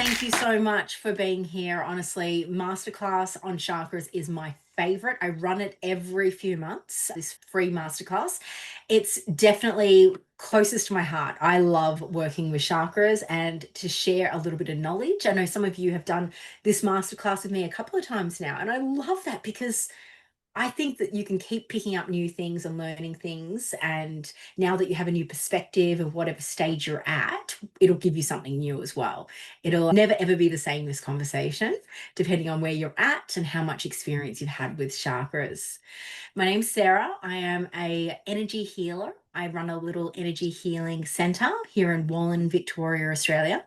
thank you so much for being here. Honestly, Masterclass on Chakras is my favorite. I run it every few months, this free masterclass. It's definitely closest to my heart. I love working with chakras and to share a little bit of knowledge. I know some of you have done this masterclass with me a couple of times now, and I love that because I think that you can keep picking up new things and learning things. And now that you have a new perspective of whatever stage you're at, it'll give you something new as well. It'll never ever be the same, this conversation, depending on where you're at and how much experience you've had with chakras. My name's Sarah. I am a energy healer. I run a little energy healing center here in Wallan, Victoria, Australia.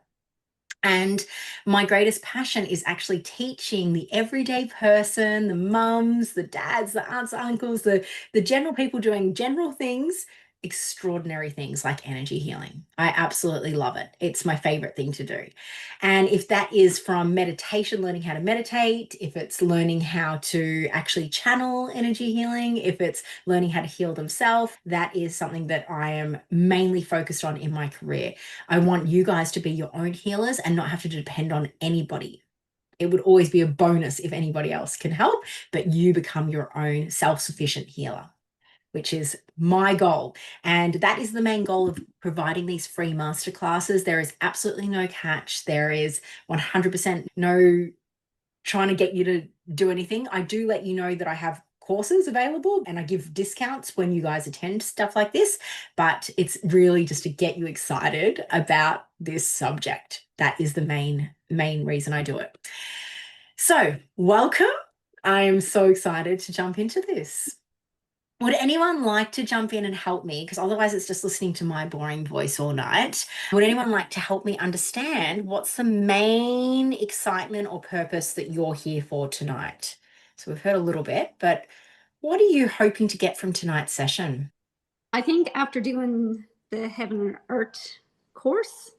And my greatest passion is actually teaching the everyday person, the mums, the dads, the aunts, the uncles, the general people doing general things, extraordinary things like energy healing. I absolutely love it. It's my favorite thing to do. And if that is from meditation, learning how to meditate, if it's learning how to actually channel energy healing, if it's learning how to heal themselves, that is something that I am mainly focused on in my career. I want you guys to be your own healers and not have to depend on anybody. It would always be a bonus if anybody else can help, but you become your own self-sufficient healer, which is my goal. And that is the main goal of providing these free masterclasses. There is absolutely no catch. There is 100% no trying to get you to do anything. I do let you know that I have courses available and I give discounts when you guys attend stuff like this, but it's really just to get you excited about this subject. That is the main reason I do it. So welcome. I am so excited to jump into this. Would anyone like to jump in and help me? Because otherwise it's just listening to my boring voice all night. Would anyone like to help me understand what's the main excitement or purpose that you're here for tonight? So we've heard a little bit, but what are you hoping to get from tonight's session? I think after doing the Heaven and Earth course,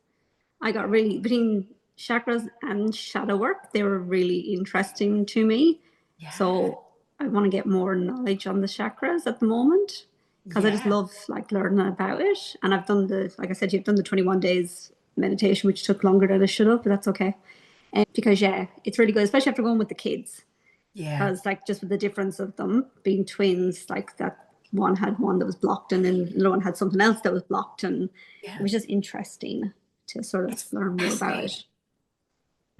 I got really, between chakras and shadow work, they were really interesting to me. Yeah. So I want to get more knowledge on the chakras at the moment because I just love like learning about it. And I've done like I said, you've done the 21 days meditation, which took longer than it should have, but that's okay. And because it's really good, especially after going with the kids. Yeah. Because like just with the difference of them being twins, like that one had one that was blocked and then the other one had something else that was blocked, and it was just interesting to sort of learn more about it.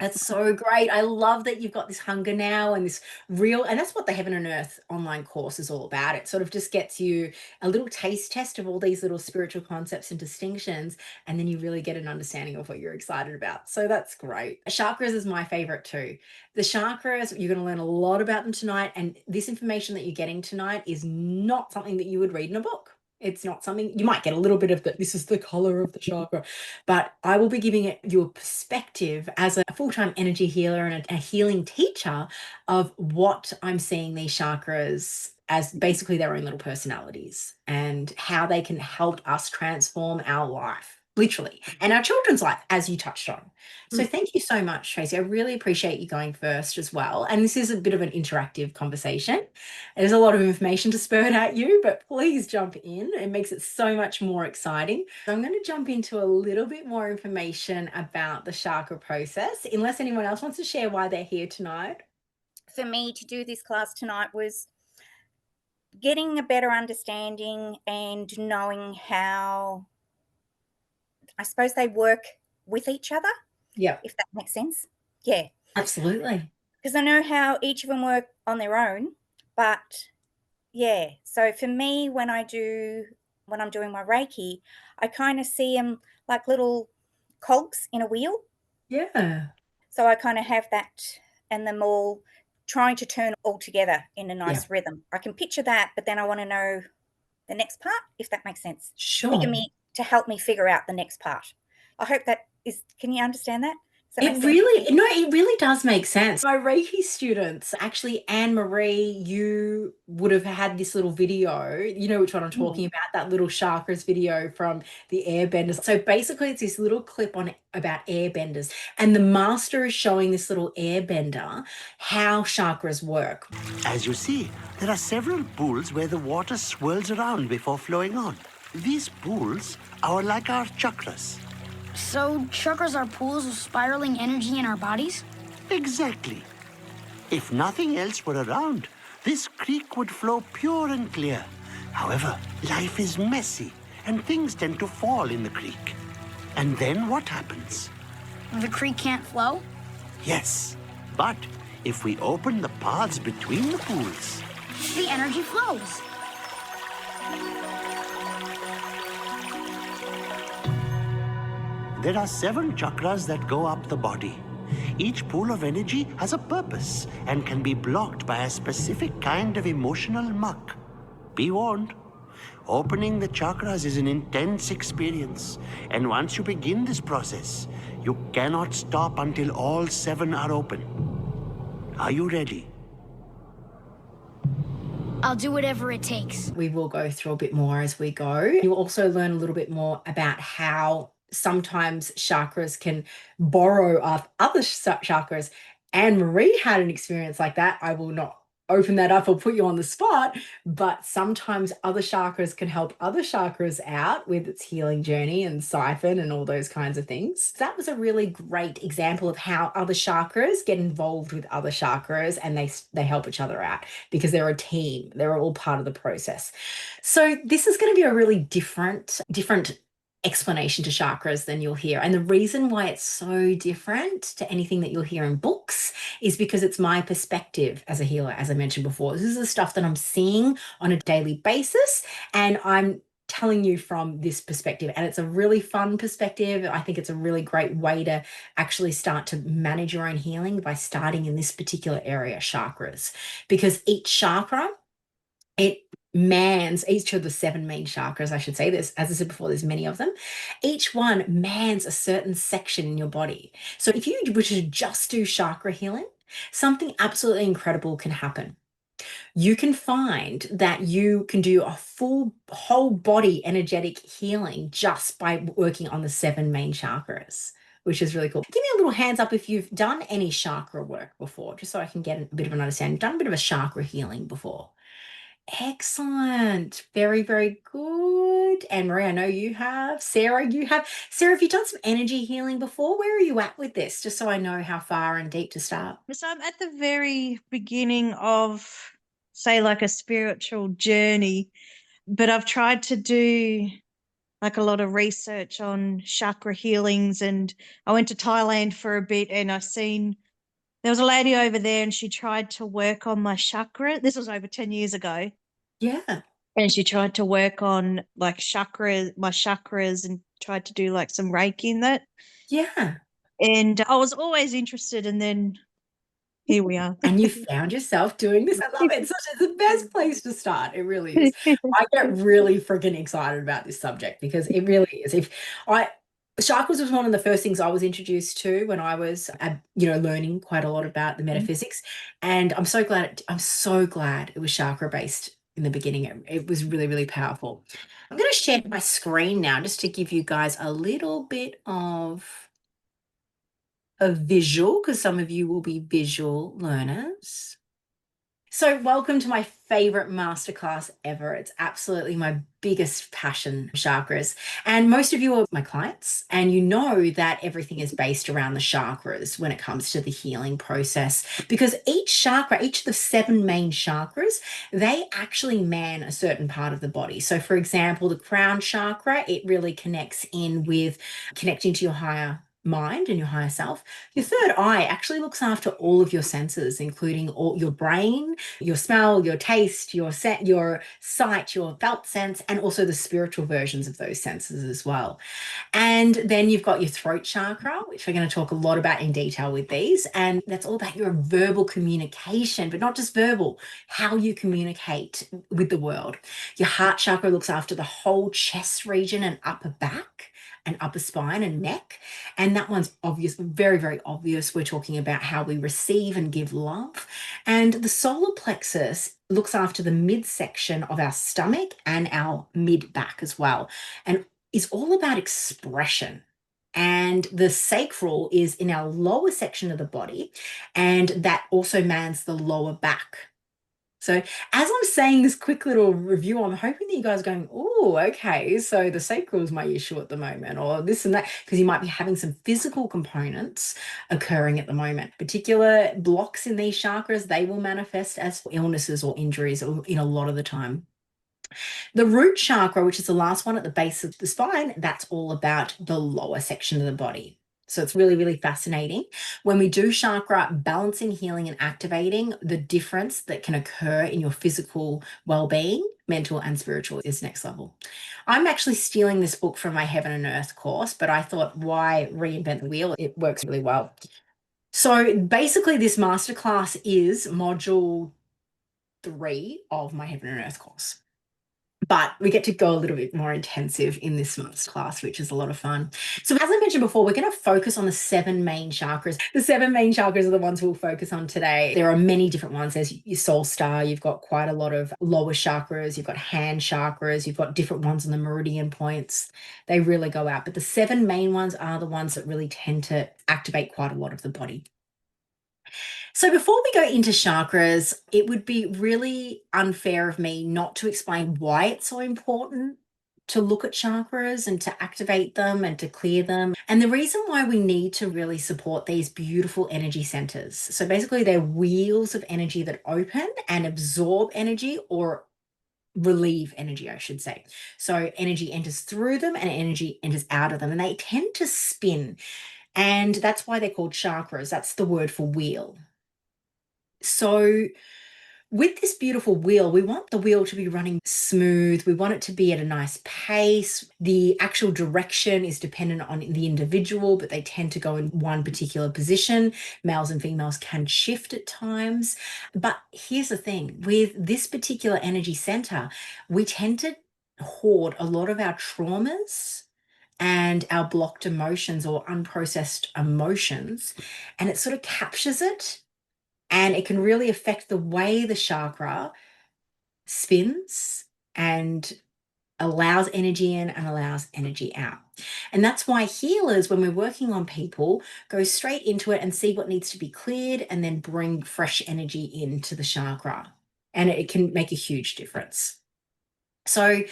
That's so great. I love that you've got this hunger now and this real, and that's what the Heaven and Earth online course is all about. It sort of just gets you a little taste test of all these little spiritual concepts and distinctions, and then you really get an understanding of what you're excited about. So that's great. Chakras is my favorite too. The chakras, you're going to learn a lot about them tonight, and this information that you're getting tonight is not something that you would read in a book. It's not something you might get a little bit of this is the color of the chakra, but I will be giving it your perspective as a full-time energy healer and a healing teacher of what I'm seeing these chakras as basically their own little personalities and how they can help us transform our life, literally, and our children's life, as you touched on. So thank you so much, Tracy. I really appreciate you going first as well. And this is a bit of an interactive conversation. There's a lot of information to spurt at you, but please jump in. It makes it so much more exciting. So I'm going to jump into a little bit more information about the chakra process, unless anyone else wants to share why they're here tonight. For me to do this class tonight was getting a better understanding and knowing how, I suppose, they work with each other. Yeah. If that makes sense. Yeah. Absolutely. Because I know how each of them work on their own, but yeah. So for me, when I'm doing my Reiki, I kind of see them like little cogs in a wheel. Yeah. So I kind of have that and them all trying to turn all together in a nice rhythm. I can picture that, but then I want to know the next part, if that makes sense. Sure. To help me figure out the next part. I hope that is, can you understand that? It really does make sense. My Reiki students, actually, Anne-Marie, you would have had this little video, you know which one I'm talking about, that little chakras video from the airbenders. So basically it's this little clip on about airbenders, and the master is showing this little airbender how chakras work. As you see, there are several pools where the water swirls around before flowing on. These pools are like our chakras. So chakras are pools of spiraling energy in our bodies? Exactly. If nothing else were around, this creek would flow pure and clear. However, life is messy, and things tend to fall in the creek. And then what happens? The creek can't flow? Yes, but if we open the paths between the pools, The energy flows. there are 7 chakras that go up the body. Each pool of energy has a purpose and can be blocked by a specific kind of emotional muck. Be warned. Opening the chakras is an intense experience, and once you begin this process, you cannot stop until all 7 are open. Are you ready? I'll do whatever it takes. We will go through a bit more as we go. You'll also learn a little bit more about how sometimes chakras can borrow off other chakras. And Marie had an experience like that. I will not open that up or put you on the spot, but sometimes other chakras can help other chakras out with its healing journey and siphon and all those kinds of things. That was a really great example of how other chakras get involved with other chakras, and they help each other out because they're a team. They're all part of the process. So this is going to be a really different explanation to chakras than you'll hear. And the reason why it's so different to anything that you'll hear in books is because it's my perspective as a healer, as I mentioned before. This is the stuff that I'm seeing on a daily basis, and I'm telling you from this perspective. And it's a really fun perspective. I think it's a really great way to actually start to manage your own healing by starting in this particular area, chakras, because each chakra, it mans each of the 7 main chakras, I should say. There's, as I said before, there's many of them. Each one mans a certain section in your body. So if you were to just do chakra healing, something absolutely incredible can happen. You can find that you can do a whole body energetic healing just by working on the 7 main chakras, which is really cool. Give me a little hands up if you've done any chakra work before, just so I can get a bit of an understanding. Done a bit of a chakra healing before. Excellent. Very, very good. And Marie, I know you have. Sarah, you have. Sarah, have you done some energy healing before? Where are you at with this? Just so I know how far and deep to start. So I'm at the very beginning of, say, like a spiritual journey, but I've tried to do like a lot of research on chakra healings, and I went to Thailand for a bit, and I seen there was a lady over there and she tried to work on my chakra. This was over 10 years ago. Yeah. And she tried to work on like my chakras, and tried to do like some Reiki in that. Yeah. And I was always interested, and then here we are. And you found yourself doing this. I love it. It's the best place to start. It really is. I get really freaking excited about this subject because it really is. Chakras was one of the first things I was introduced to when I was, learning quite a lot about the metaphysics. And I'm so glad it was chakra based in the beginning. It was really, really powerful. I'm going to share my screen now just to give you guys a little bit of a visual, because some of you will be visual learners. So welcome to my favorite masterclass ever. It's absolutely my biggest passion, chakras. And most of you are my clients, and you know that everything is based around the chakras when it comes to the healing process, because each chakra, each of the 7 main chakras, they actually man a certain part of the body. So for example, the crown chakra, it really connects in with connecting to your higher mind and your higher self. Your third eye actually looks after all of your senses, including all your brain, your smell, your taste, your sight, your felt sense, and also the spiritual versions of those senses as well. And then you've got your throat chakra, which we're going to talk a lot about in detail with these. And that's all about your verbal communication, but not just verbal, how you communicate with the world. Your heart chakra looks after the whole chest region and upper back and upper spine and neck. And that one's obvious, very, very obvious. We're talking about how we receive and give love. And the solar plexus looks after the midsection of our stomach and our mid back as well, and is all about expression. And the sacral is in our lower section of the body, and that also mans the lower back. So as I'm saying this quick little review, I'm hoping that you guys are going, oh, okay, so the sacral is my issue at the moment, or this and that, because you might be having some physical components occurring at the moment. Particular blocks in these chakras, they will manifest as illnesses or injuries in a lot of the time. The root chakra, which is the last one at the base of the spine, that's all about the lower section of the body. So it's really, really fascinating. When we do chakra balancing, healing, and activating, the difference that can occur in your physical well-being, mental and spiritual, is next level. I'm actually stealing this book from my Heaven and Earth course, but I thought, why reinvent the wheel? It works really well. So basically, this masterclass is module 3 of my Heaven and Earth course. But we get to go a little bit more intensive in this month's class, which is a lot of fun. So as I mentioned before, we're going to focus on the 7 main chakras. The 7 main chakras are the ones we'll focus on today. There are many different ones. There's your soul star. You've got quite a lot of lower chakras. You've got hand chakras. You've got different ones on the meridian points. They really go out. But the 7 main ones are the ones that really tend to activate quite a lot of the body. So before we go into chakras, it would be really unfair of me not to explain why it's so important to look at chakras and to activate them and to clear them. And the reason why we need to really support these beautiful energy centers. So basically, they're wheels of energy that open and absorb energy, or relieve energy, I should say. So energy enters through them and energy enters out of them, and they tend to spin. And that's why they're called chakras. That's the word for wheel. So with this beautiful wheel, we want the wheel to be running smooth. We want it to be at a nice pace. The actual direction is dependent on the individual, but they tend to go in one particular position. Males and females can shift at times. But here's the thing, with this particular energy center, we tend to hoard a lot of our traumas and our blocked emotions or unprocessed emotions, and it sort of captures it. And it can really affect the way the chakra spins and allows energy in and allows energy out. And that's why healers, when we're working on people, go straight into it and see what needs to be cleared and then bring fresh energy into the chakra. And it can make a huge difference. So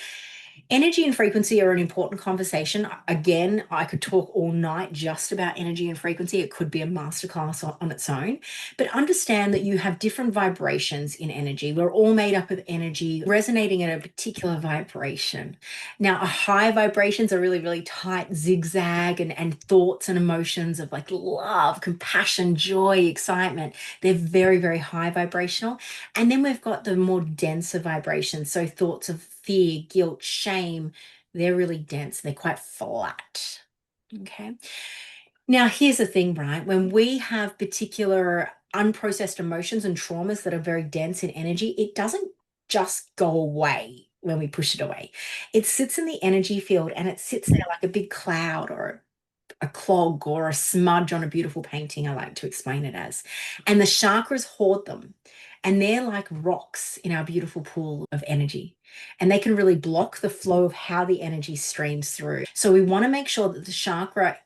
energy and frequency are an important conversation. Again, I could talk all night just about energy and frequency. It could be a masterclass on its own. But understand that you have different vibrations in energy. We're all made up of energy resonating at a particular vibration. Now, high vibrations are really, really tight, zigzag, and thoughts and emotions of like love, compassion, joy, excitement. They're very, very high vibrational. And then we've got the more denser vibrations. So thoughts of fear, guilt, shame, they're really dense. They're quite flat. Okay. Now, here's the thing, right? When we have particular unprocessed emotions and traumas that are very dense in energy, it doesn't just go away when we push it away. It sits in the energy field and it sits there like a big cloud or a clog or a smudge on a beautiful painting, I like to explain it as. And the chakras hoard them. And they're like rocks in our beautiful pool of energy. And they can really block the flow of how the energy streams through. So we want to make sure that the chakra,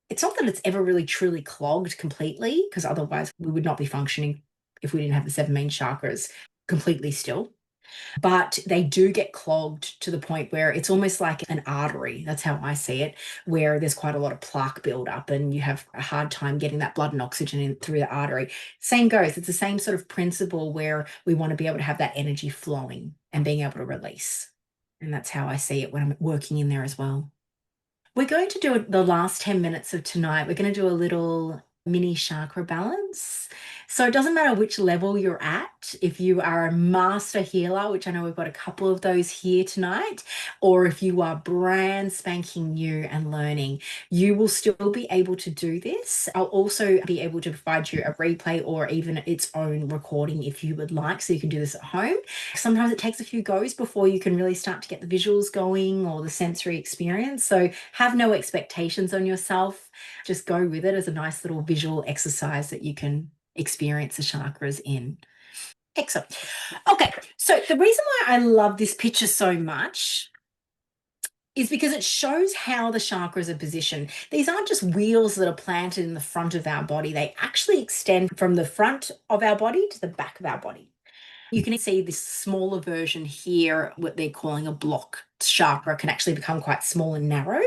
it's not that it's ever really truly clogged completely, because otherwise we would not be functioning if we didn't have the 7 main chakras completely still. But they do get clogged to the point where it's almost like an artery. That's how I see it, where there's quite a lot of plaque buildup and you have a hard time getting that blood and oxygen in through the artery. Same goes. It's the same sort of principle where we want to be able to have that energy flowing and being able to release. And that's how I see it when I'm working in there as well. We're going to do the last 10 minutes of tonight. We're going to do a little mini chakra balance. So it doesn't matter which level you're at, if you are a master healer, which I know we've got a couple of those here tonight, or if you are brand spanking new and learning, you will still be able to do this. I'll also be able to provide you a replay or even its own recording if you would like, so you can do this at home. Sometimes it takes a few goes before you can really start to get the visuals going or the sensory experience. So have no expectations on yourself. Just go with it as a nice little visual exercise that you can experience the chakras in. Excellent. Okay, so the reason why I love this picture so much is because it shows how the chakras are positioned. These aren't just wheels that are planted in the front of our body. They actually extend from the front of our body to the back of our body. You can see this smaller version here, what they're calling a block chakra, can actually become quite small and narrow.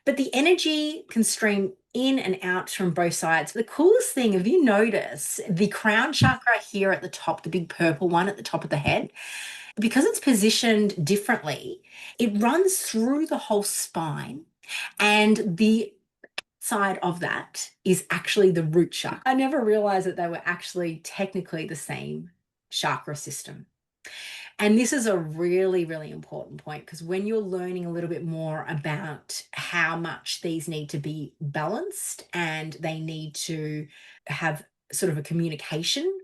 But the energy can stream in and out from both sides. The coolest thing, if you notice, the crown chakra here at the top, the big purple one at the top of the head, because it's positioned differently, it runs through the whole spine, and the side of that is actually the root chakra. I never realized that they were actually technically the same chakra system. And this is a really, really important point, because when you're learning a little bit more about how much these need to be balanced and they need to have sort of a communication.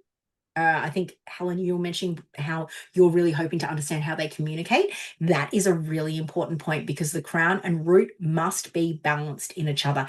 I think, Helen, you were mentioning how you're really hoping to understand how they communicate. That is a really important point, because the crown and root must be balanced in each other.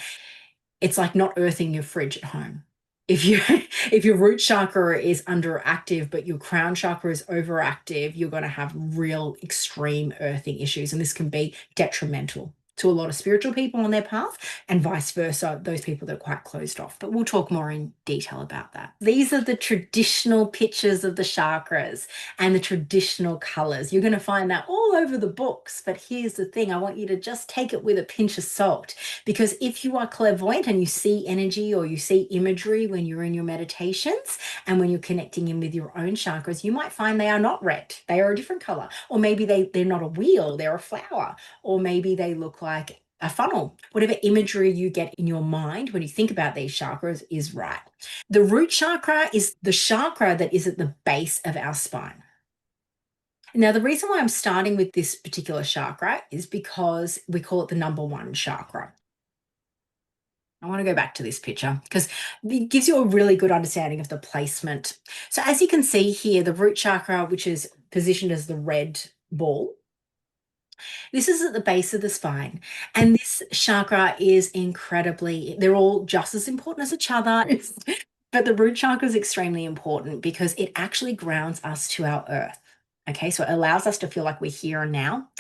It's like not earthing your fridge at home. If your root chakra is underactive but your crown chakra is overactive, you're going to have real extreme earthing issues, and this can be detrimental to a lot of spiritual people on their path, and vice versa, those people that are quite closed off. But we'll talk more in detail about that. These are the traditional pictures of the chakras and the traditional colors. You're going to find that all over the books, but here's the thing, I want you to just take it with a pinch of salt, because if you are clairvoyant and you see energy or you see imagery when you're in your meditations and when you're connecting in with your own chakras, you might find they are not red, they are a different color, or maybe they're not a wheel, they're a flower, or maybe they look like a funnel. Whatever imagery you get in your mind when you think about these chakras is right. The root chakra is the chakra that is at the base of our spine. Now, the reason why I'm starting with this particular chakra is because we call it the number one chakra. I want to go back to this picture because it gives you a really good understanding of the placement. So as you can see here, the root chakra, which is positioned as the red ball, this is at the base of the spine. And this chakra is incredibly, they're all just as important as each other. But the root chakra is extremely important because it actually grounds us to our earth. Okay, so it allows us to feel like we're here and now.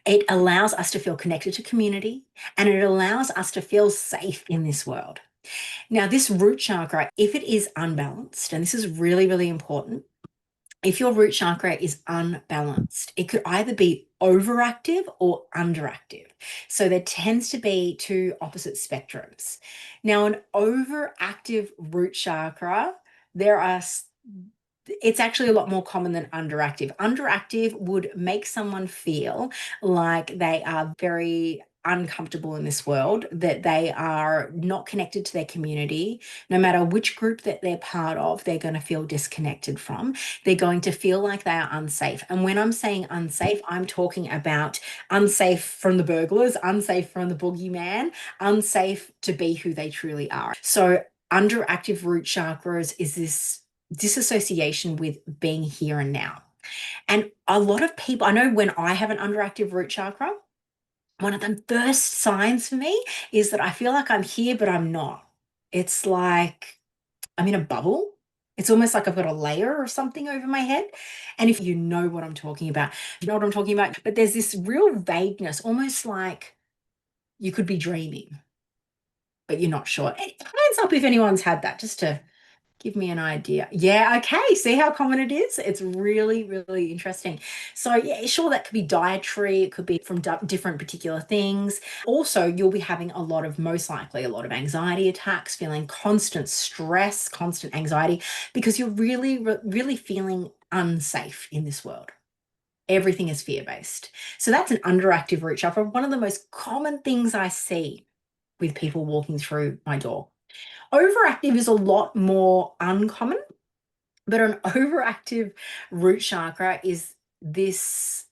It allows us to feel connected to community, and it allows us to feel safe in this world. Now, this root chakra, if it is unbalanced, and this is really, really important, if your root chakra is unbalanced, it could either be overactive or underactive. So there tends to be two opposite spectrums. Now, an overactive root chakra, it's actually a lot more common than underactive. Underactive would make someone feel like they are very uncomfortable in this world, that they are not connected to their community. No matter which group that they're part of, they're going to feel disconnected from. They're going to feel like they are unsafe. And when I'm saying unsafe, I'm talking about unsafe from the burglars, unsafe from the boogeyman, unsafe to be who they truly are. So underactive root chakras is this disassociation with being here and now. And a lot of people, I know when I have an underactive root chakra, one of the first signs for me is that I feel like I'm here, but I'm not. It's like I'm in a bubble. It's almost like I've got a layer or something over my head. And if you know what I'm talking about, you know what I'm talking about. But there's this real vagueness, almost like you could be dreaming, but you're not sure. Hands up if anyone's had that, just to give me an idea. Yeah, okay. See how common it is? It's really, really interesting. So yeah, sure, that could be dietary. It could be from different particular things. Also, you'll be having most likely a lot of anxiety attacks, feeling constant stress, constant anxiety, because you're really, really feeling unsafe in this world. Everything is fear-based. So that's an underactive root chakra. One of the most common things I see with people walking through my door. Overactive is a lot more uncommon, but an overactive root chakra is this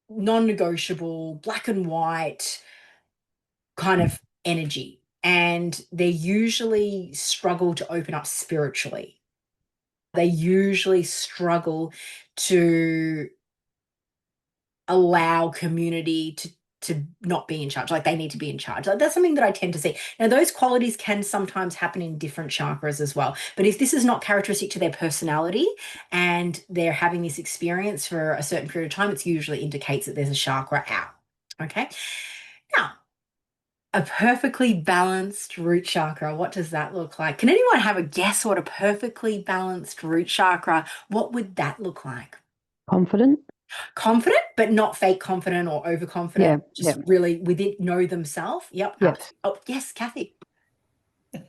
non-negotiable, black and white kind of energy. And they usually struggle to open up spiritually. They usually struggle to allow community to not be in charge, like they need to be in charge. Like that's something that I tend to see. Now, those qualities can sometimes happen in different chakras as well. But if this is not characteristic to their personality and they're having this experience for a certain period of time, it usually indicates that there's a chakra out. Okay. Now, A perfectly balanced root chakra. What does that look like? Can anyone have a guess what a perfectly balanced root chakra, what would that look like? Confident. Confident, but not fake confident or overconfident. Just really within know themselves. Yep. Yes. Oh, yes, Kathy.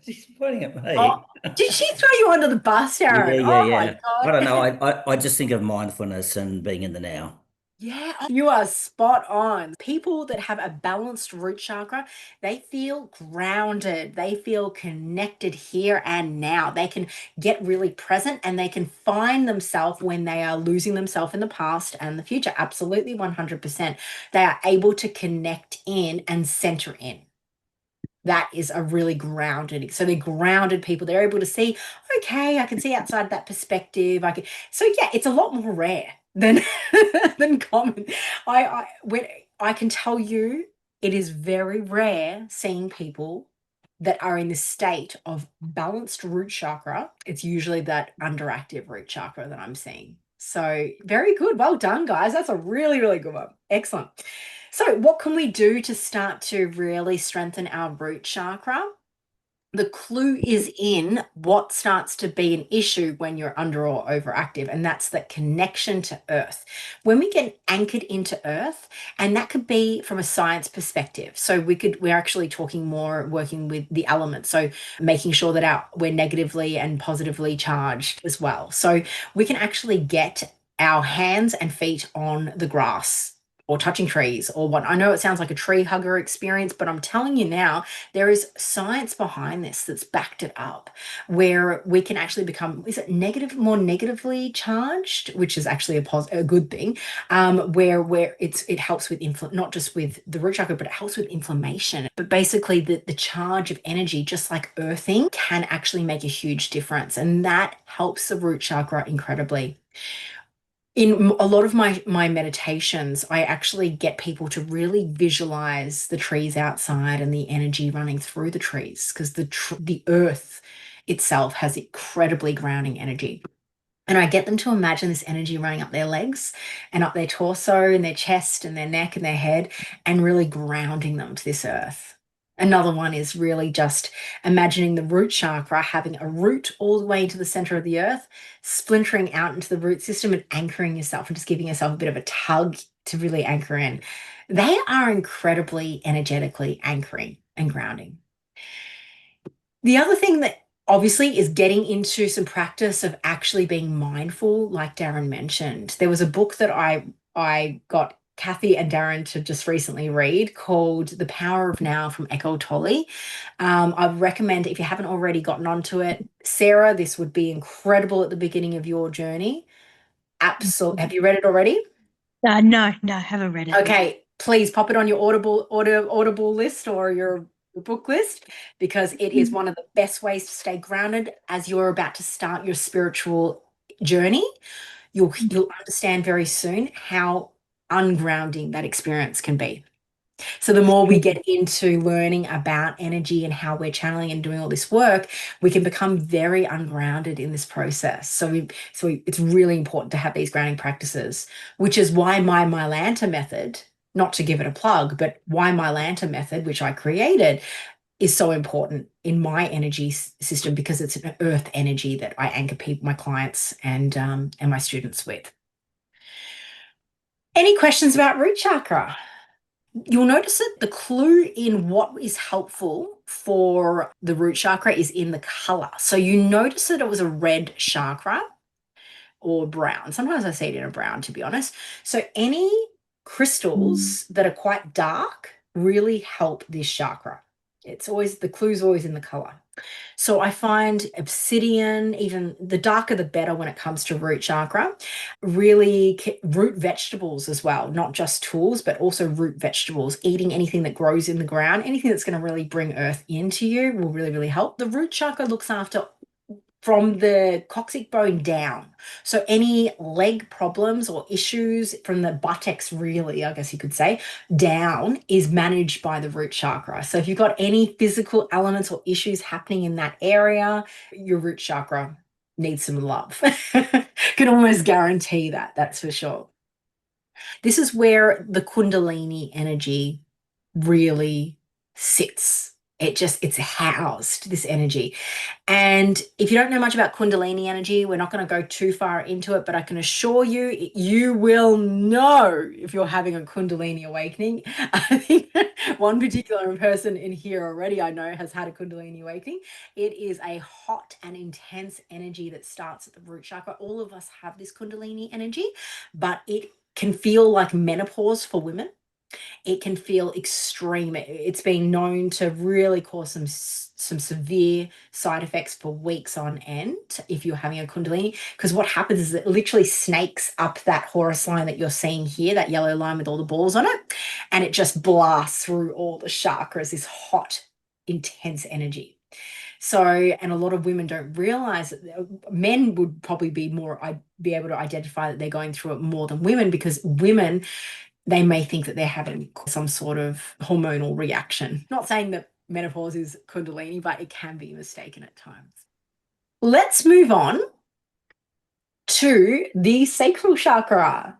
She's pointing at me. Oh, did she throw you under the bus, Aaron? Yeah, Oh yeah. my God. I don't know. I just think of mindfulness and being in the now. Yeah, you are spot on. People that have a balanced root chakra, they feel grounded. They feel connected here and now. They can get really present and they can find themselves when they are losing themselves in the past and the future. Absolutely 100%. They are able to connect in and center in. That is a really grounded. So they're grounded people. They're able to see, okay, I can see outside that perspective. So yeah, it's a lot more rare than than common. I can tell you it is very rare seeing people that are in this state of balanced root chakra. It's usually that underactive root chakra that I'm seeing. So very good. Well done, guys. That's a really, really good one. Excellent. So what can we do to start to really strengthen our root chakra? The clue is in what starts to be an issue when you're under or overactive, and that's that connection to earth. When we get anchored into earth, and that could be from a science perspective. So we're actually talking more working with the elements. So making sure that we're negatively and positively charged as well. So we can actually get our hands and feet on the grass or touching trees or what. I know it sounds like a tree hugger experience, but I'm telling you now, there is science behind this that's backed it up, where we can actually become, is it more negatively charged, which is actually a good thing, where it helps with not just with the root chakra, but it helps with inflammation. But basically the charge of energy, just like earthing, can actually make a huge difference. And that helps the root chakra incredibly. In a lot of my meditations, I actually get people to really visualize the trees outside and the energy running through the trees, because the earth itself has incredibly grounding energy. And I get them to imagine this energy running up their legs and up their torso and their chest and their neck and their head, and really grounding them to this earth. Another one is really just imagining the root chakra having a root all the way into the center of the earth, splintering out into the root system and anchoring yourself and just giving yourself a bit of a tug to really anchor in. They are incredibly energetically anchoring and grounding. The other thing that obviously is getting into some practice of actually being mindful, like Darren mentioned. There was a book that I got Kathy and Darren to just recently read called The Power of Now from Eckhart Tolle. I recommend, if you haven't already gotten onto it, Sarah, this would be incredible at the beginning of your journey. Absolutely. Have you read it already? No, I haven't read it. Okay, please pop it on your Audible list or your book list, because it is one of the best ways to stay grounded as you're about to start your spiritual journey. You'll understand very soon how ungrounding that experience can be. So the more we get into learning about energy and how we're channeling and doing all this work, we can become very ungrounded in this process. So it's really important to have these grounding practices, which is why my Mylantar method, not to give it a plug, but why Mylantar method, which I created, is so important in my energy system, because it's an earth energy that I anchor my clients and my students with. Any questions about root chakra? You'll notice that the clue in what is helpful for the root chakra is in the color. So you notice that it was a red chakra or brown. Sometimes I see it in a brown, to be honest. So any crystals that are quite dark really help this chakra. The clue's always in the color. So I find obsidian, even the darker the better when it comes to root chakra. Really root vegetables as well, not just tools, but also root vegetables. Eating anything that grows in the ground, anything that's going to really bring earth into you will really, really help. The root chakra looks after from the coccyx bone down. So any leg problems or issues from the buttocks, really, I guess you could say, down is managed by the root chakra. So if you've got any physical elements or issues happening in that area, your root chakra needs some love. Can almost guarantee that, that's for sure. This is where the Kundalini energy really sits. It's housed, this energy. And if you don't know much about Kundalini energy, we're not going to go too far into it, but I can assure you, you will know if you're having a Kundalini awakening. I think one particular person in here already I know has had a Kundalini awakening. It is a hot and intense energy that starts at the root chakra. All of us have this Kundalini energy, but it can feel like menopause for women. It can feel extreme. It's been known to really cause some severe side effects for weeks on end if you're having a Kundalini, because what happens is it literally snakes up that Horus line that you're seeing here, that yellow line with all the balls on it, and it just blasts through all the chakras, this hot, intense energy. So, and a lot of women don't realize that. Men would probably be able to identify that they're going through it more than women, because women, they may think that they're having some sort of hormonal reaction. Not saying that menopause is Kundalini, but it can be mistaken at times. Let's move on to the sacral chakra.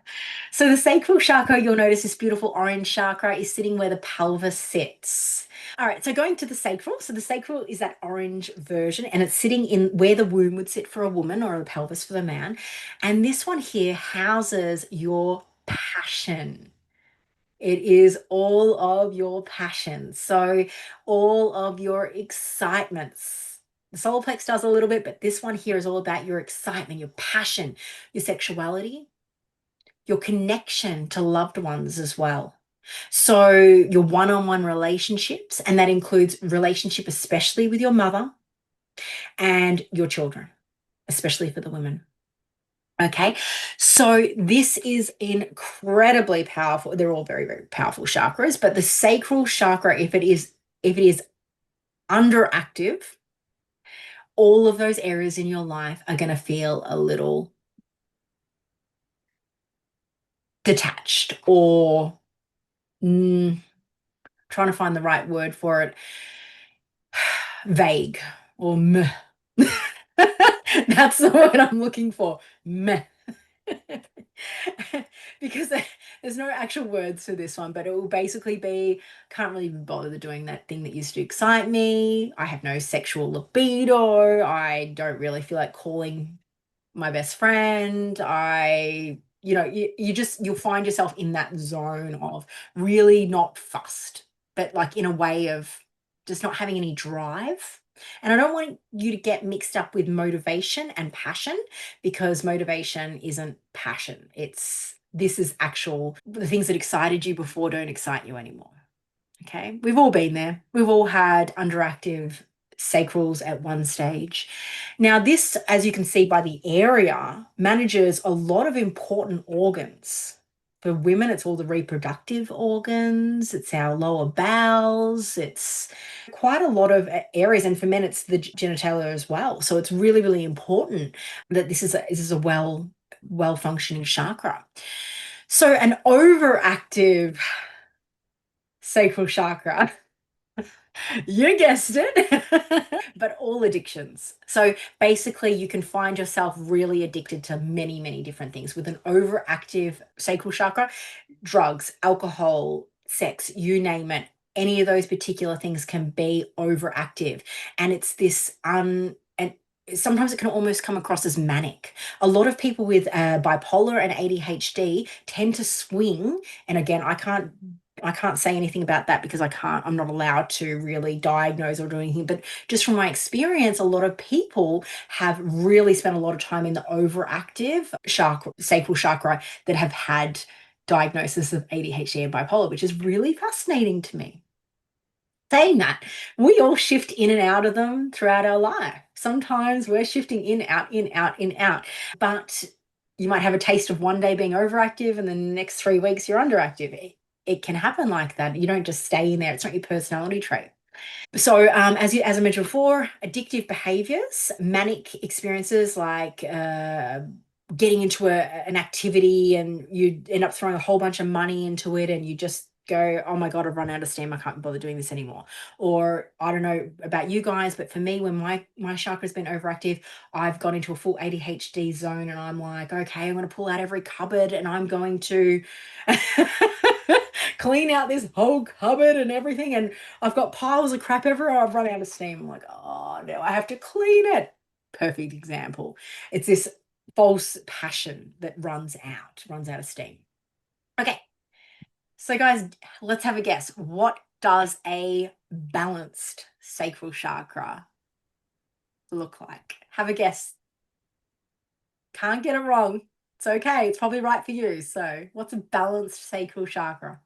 So the sacral chakra, you'll notice this beautiful orange chakra is sitting where the pelvis sits. All right, so going to the sacral. So the sacral is that orange version, and it's sitting in where the womb would sit for a woman, or the pelvis for the man. And this one here houses your passion. It is all of your passions. So all of your excitements. The solar plex does a little bit, but this one here is all about your excitement, your passion, your sexuality, your connection to loved ones as well. So your one-on-one relationships, and that includes relationship, especially with your mother and your children, especially for the women. Okay, so this is incredibly powerful. They're all very, very powerful chakras, but the sacral chakra, if it is underactive, all of those areas in your life are going to feel a little detached, or trying to find the right word for it, vague, or meh. That's the word I'm looking for, meh. Because there's no actual words for this one, but it will basically be, can't really be bothered doing that thing that used to excite me. I have no sexual libido. I don't really feel like calling my best friend. You'll find yourself in that zone of really not fussed, but like in a way of just not having any drive. And I don't want you to get mixed up with motivation and passion, because motivation isn't passion. This is actual, the things that excited you before don't excite you anymore. Okay. We've all been there. We've all had underactive sacrals at one stage. Now, this, as you can see by the area, manages a lot of important organs. For women, it's all the reproductive organs, it's our lower bowels, it's quite a lot of areas. And for men, it's the genitalia as well. So it's really, really important that this is a well functioning chakra. So an overactive sacral chakra, you guessed it, but all addictions. So basically, you can find yourself really addicted to many, many different things. With an overactive sacral chakra, drugs, alcohol, sex, you name it, any of those particular things can be overactive. And it's this and sometimes it can almost come across as manic. A lot of people with bipolar and ADHD tend to swing. And again, I can't say anything about that, because I'm not allowed to really diagnose or do anything. But just from my experience, a lot of people have really spent a lot of time in the overactive sacral chakra that have had diagnosis of ADHD and bipolar, which is really fascinating to me. Saying that, we all shift in and out of them throughout our life. Sometimes we're shifting in, out, in, out, in, out. But you might have a taste of one day being overactive, and then the next 3 weeks you're underactive. It can happen like that. You don't just stay in there. It's not your personality trait. So as I mentioned before, addictive behaviors, manic experiences like getting into an activity and you end up throwing a whole bunch of money into it, and you just go, oh my God, I've run out of steam. I can't bother doing this anymore. Or I don't know about you guys, but for me, when my chakra's been overactive, I've gone into a full ADHD zone, and I'm like, okay, I'm going to pull out every cupboard, and I'm going to clean out this whole cupboard and everything, and I've got piles of crap everywhere. I've run out of steam. I'm like, oh no, I have to clean it. Perfect example. It's this false passion that runs out of steam. Okay, so guys, let's have a guess. What does a balanced sacral chakra look like? Have a guess. Can't get it wrong. It's okay. It's probably right for you. So what's a balanced sacral chakra?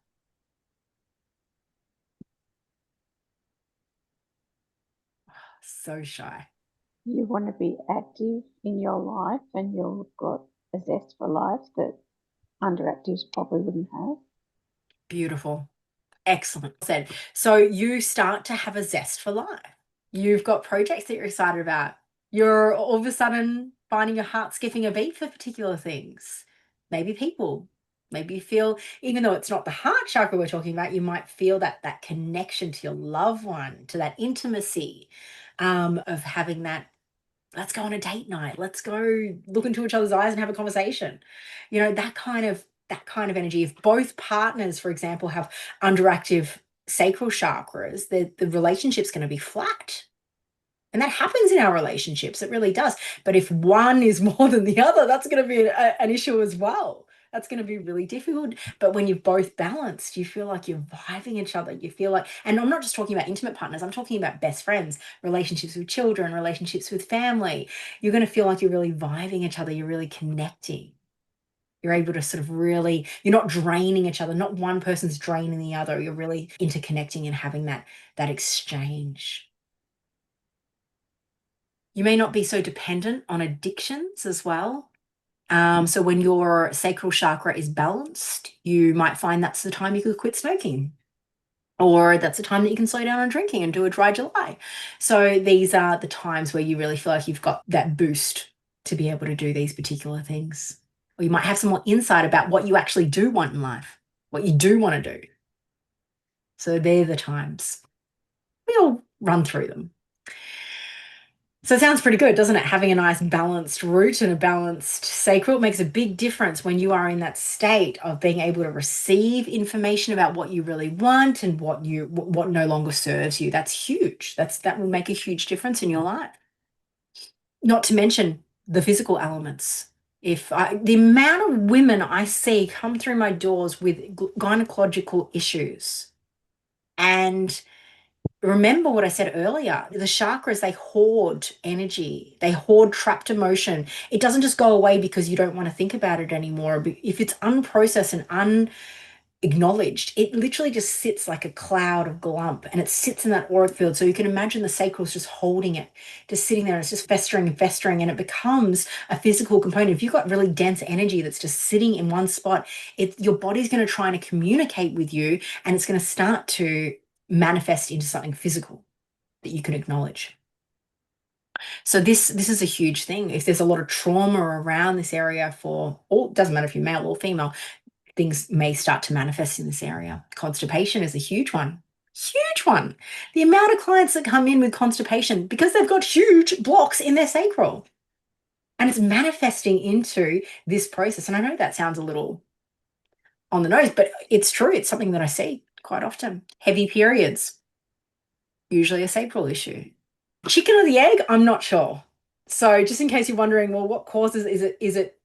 So shy. You want to be active in your life and you've got a zest for life that underactives probably wouldn't have. Beautiful. Excellent. Said. So you start to have a zest for life. You've got projects that you're excited about. You're all of a sudden finding your heart skipping a beat for particular things. Maybe people. Maybe you feel, even though it's not the heart chakra we're talking about, you might feel that connection to your loved one, to that intimacy of having that. Let's go on a date night. Let's go look into each other's eyes and have a conversation. You know, that kind of energy. If both partners, for example, have underactive sacral chakras, the relationship's going to be flat. And that happens in our relationships. It really does. But if one is more than the other, that's going to be an issue as well. That's going to be really difficult. But when you're both balanced, you feel like you're vibing each other. You feel like, and I'm not just talking about intimate partners, I'm talking about best friends, relationships with children, relationships with family. You're going to feel like you're really vibing each other. You're really connecting. You're able to sort of really, you're not draining each other. Not one person's draining the other. You're really interconnecting and having that exchange. You may not be so dependent on addictions as well. So when your sacral chakra is balanced, you might find that's the time you could quit smoking, or that's the time that you can slow down on drinking and do a dry July. So these are the times where you really feel like you've got that boost to be able to do these particular things. Or you might have some more insight about what you actually do want in life, what you do want to do. So they're the times. We'll run through them. So it sounds pretty good, doesn't it? Having a nice balanced root and a balanced sacral makes a big difference when you are in that state of being able to receive information about what you really want and what no longer serves you. That's huge. That will make a huge difference in your life. Not to mention the physical elements. The amount of women I see come through my doors with gynecological issues, and remember what I said earlier, the chakras, they hoard energy, they hoard trapped emotion. It doesn't just go away because you don't want to think about it anymore. If it's unprocessed and unacknowledged, it literally just sits like a cloud of glump, and it sits in that auric field. So you can imagine the sacral is just holding it, just sitting there, and it's just festering and festering, and it becomes a physical component. If you've got really dense energy that's just sitting in one spot, your body's going to try to communicate with you, and it's going to start to manifest into something physical that you can acknowledge. So this is a huge thing. If there's a lot of trauma around this area it doesn't matter if you're male or female, things may start to manifest in this area. Constipation is a huge one. Huge one. The amount of clients that come in with constipation because they've got huge blocks in their sacral. And it's manifesting into this process. And I know that sounds a little on the nose, but it's true. It's something that I see quite often. Heavy periods, usually a sacral issue. Chicken or the egg, I'm not sure. So just in case you're wondering, well, what causes,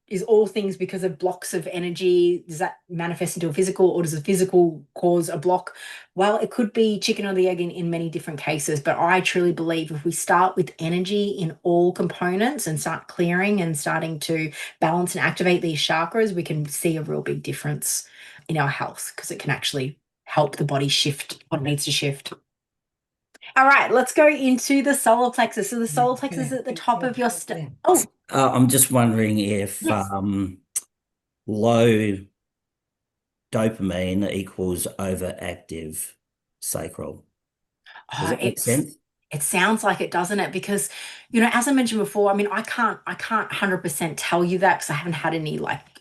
is all things because of blocks of energy? Does that manifest into a physical, or does a physical cause a block? Well, it could be chicken or the egg in many different cases, but I truly believe if we start with energy in all components and start clearing and starting to balance and activate these chakras, we can see a real big difference in our health, because it can actually help the body shift what needs to shift. All right, let's go into the solar plexus. So the solar plexus is at the top of your I'm just wondering if Yes. low dopamine equals overactive sacral. Does that make sense? It sounds like it, doesn't it? Because, as I mentioned before, I mean, I can't 100% tell you that because I haven't had any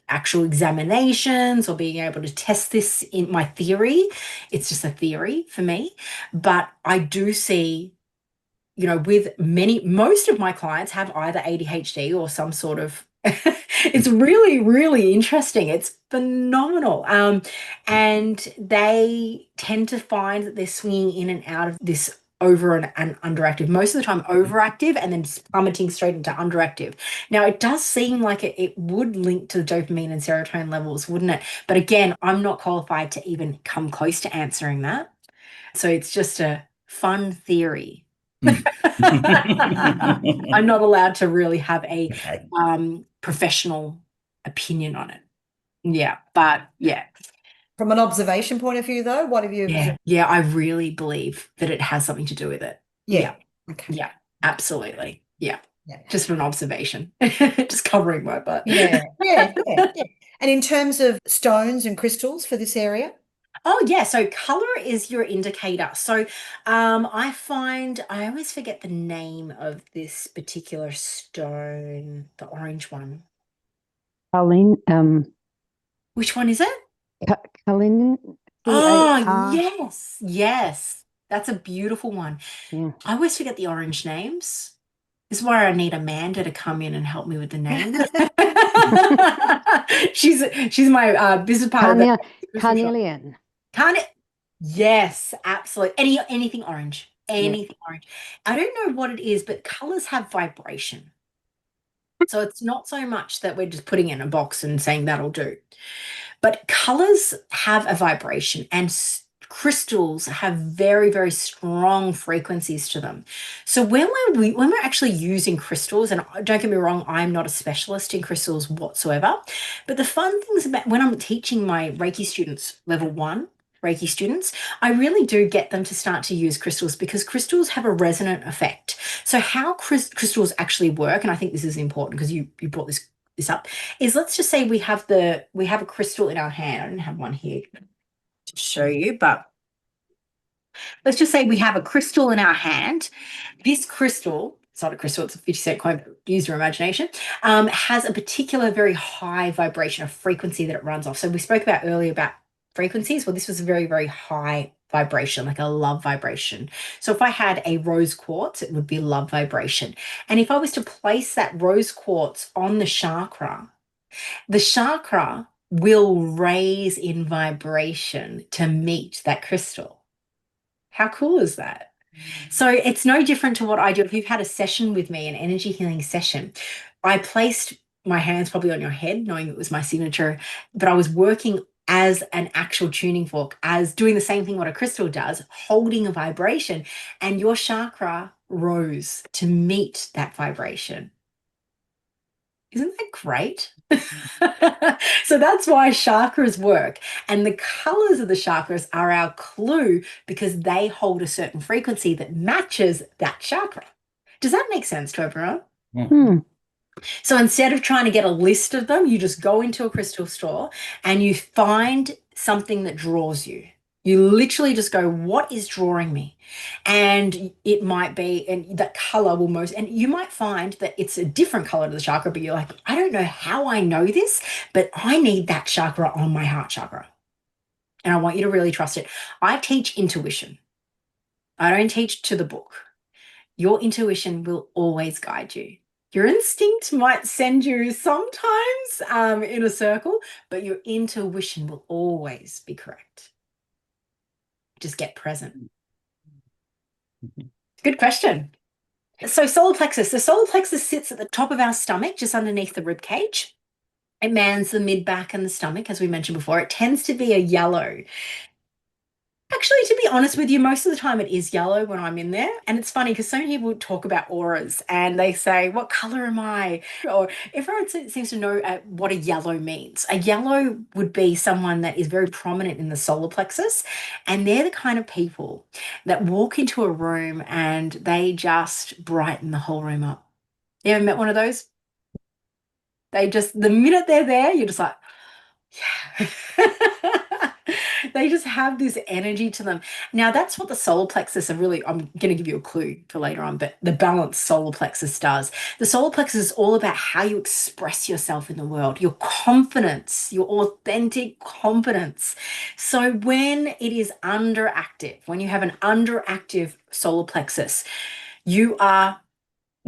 actual examinations or being able to test this in my theory. It's just a theory for me. But I do see, with most of my clients have either ADHD or some sort of It's really, really interesting. It's phenomenal. And they tend to find that they're swinging in and out of this over and underactive. Most of the time overactive and then plummeting straight into underactive. Now, it does seem like it would link to the dopamine and serotonin levels, wouldn't it? But again, I'm not qualified to even come close to answering that. So it's just a fun theory. I'm not allowed to really have a Okay. professional opinion on it. Yeah, but yeah. From an observation point of view, though, what have you observed? Yeah, I really believe that it has something to do with it. Yeah. Okay. Yeah, absolutely. Yeah. Yeah. Just from an observation. Just covering my butt. Yeah. And in terms of stones and crystals for this area? Oh, yeah. So color is your indicator. So I find I always forget the name of this particular stone, the orange one. Which one is it? Kalinin. Oh, yes. Yes. That's a beautiful one. Yeah. I always forget the orange names. This is why I need Amanda to come in and help me with the names. she's my business partner. Carnelian. Yes, absolutely. Anything orange. Anything orange. I don't know what it is, but colors have vibration. So it's not so much that we're just putting it in a box and saying that'll do. But colors have a vibration, and crystals have very, very strong frequencies to them. So when we're actually using crystals, and don't get me wrong, I'm not a specialist in crystals whatsoever, but the fun things about when I'm teaching my Reiki students, level 1 Reiki students, I really do get them to start to use crystals because crystals have a resonant effect. So how crystals actually work, and I think this is important because you brought this up, is let's just say we have a crystal in our hand. I don't have one here to show you, but let's just say we have a crystal in our hand. This crystal, it's not a crystal, it's a 50-cent coin, use your imagination, has a particular very high vibration, a frequency that it runs off. So we spoke about earlier about frequencies. Well, this was a very, very high vibration, like a love vibration. So if I had a rose quartz, it would be love vibration. And if I was to place that rose quartz on the chakra will raise in vibration to meet that crystal. How cool is that? So it's no different to what I do. If you've had a session with me, an energy healing session, I placed my hands probably on your head, knowing it was my signature, but I was working as an actual tuning fork, as doing the same thing what a crystal does, holding a vibration, and your chakra rose to meet that vibration. Isn't that great? So that's why chakras work. And the colors of the chakras are our clue because they hold a certain frequency that matches that chakra. Does that make sense to everyone? So instead of trying to get a list of them, you just go into a crystal store and you find something that draws you. You literally just go, what is drawing me? And it might be, and that color will and you might find that it's a different color to the chakra, but you're like, I don't know how I know this, but I need that chakra on my heart chakra. And I want you to really trust it. I teach intuition. I don't teach to the book. Your intuition will always guide you. Your instinct might send you sometimes in a circle, but your intuition will always be correct. Just get present. Good question. So solar plexus. The solar plexus sits at the top of our stomach, just underneath the rib cage. It mans the mid back and the stomach, as we mentioned before. It tends to be a yellow. Actually, to be honest with you, most of the time it is yellow when I'm in there. And it's funny because so many people talk about auras and they say, what color am I? Or everyone seems to know what a yellow means. A yellow would be someone that is very prominent in the solar plexus. And they're the kind of people that walk into a room and they just brighten the whole room up. You ever met one of those? They just, the minute they're there, you're just like, yeah. They just have this energy to them. Now, that's what the solar plexus I'm going to give you a clue for later on, but the balanced solar plexus does. The solar plexus is all about how you express yourself in the world, your confidence, your authentic confidence. So when it is underactive, when you have an underactive solar plexus, you are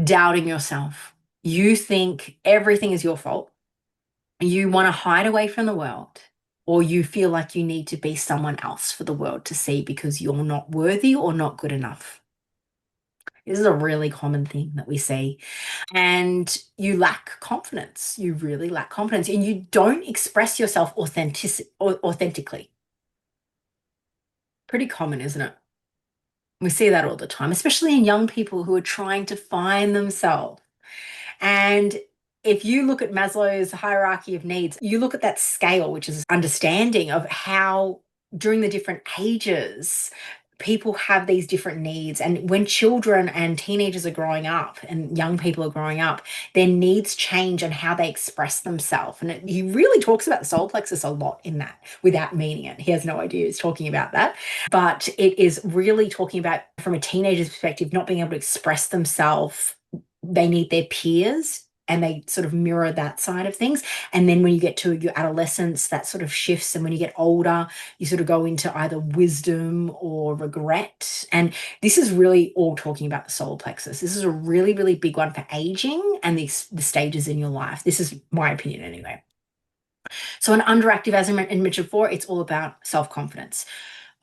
doubting yourself. You think everything is your fault. You want to hide away from the world, or you feel like you need to be someone else for the world to see because you're not worthy or not good enough. This is a really common thing that we see. And you lack confidence. You really lack confidence, and you don't express yourself authentically. Pretty common, isn't it? We see that all the time, especially in young people who are trying to find themselves. And if you look at Maslow's hierarchy of needs, you look at that scale, which is understanding of how during the different ages, people have these different needs. And when children and teenagers are growing up and young people are growing up, their needs change and how they express themselves. And he really talks about the solar plexus a lot in that without meaning it. He has no idea he's talking about that. But it is really talking about, from a teenager's perspective, not being able to express themselves. They need their peers, and they sort of mirror that side of things. And then when you get to your adolescence, that sort of shifts. And when you get older, you sort of go into either wisdom or regret. And this is really all talking about the solar plexus. This is a really, really big one for aging and the stages in your life. This is my opinion anyway. So an underactive, as I mentioned before, it's all about self-confidence.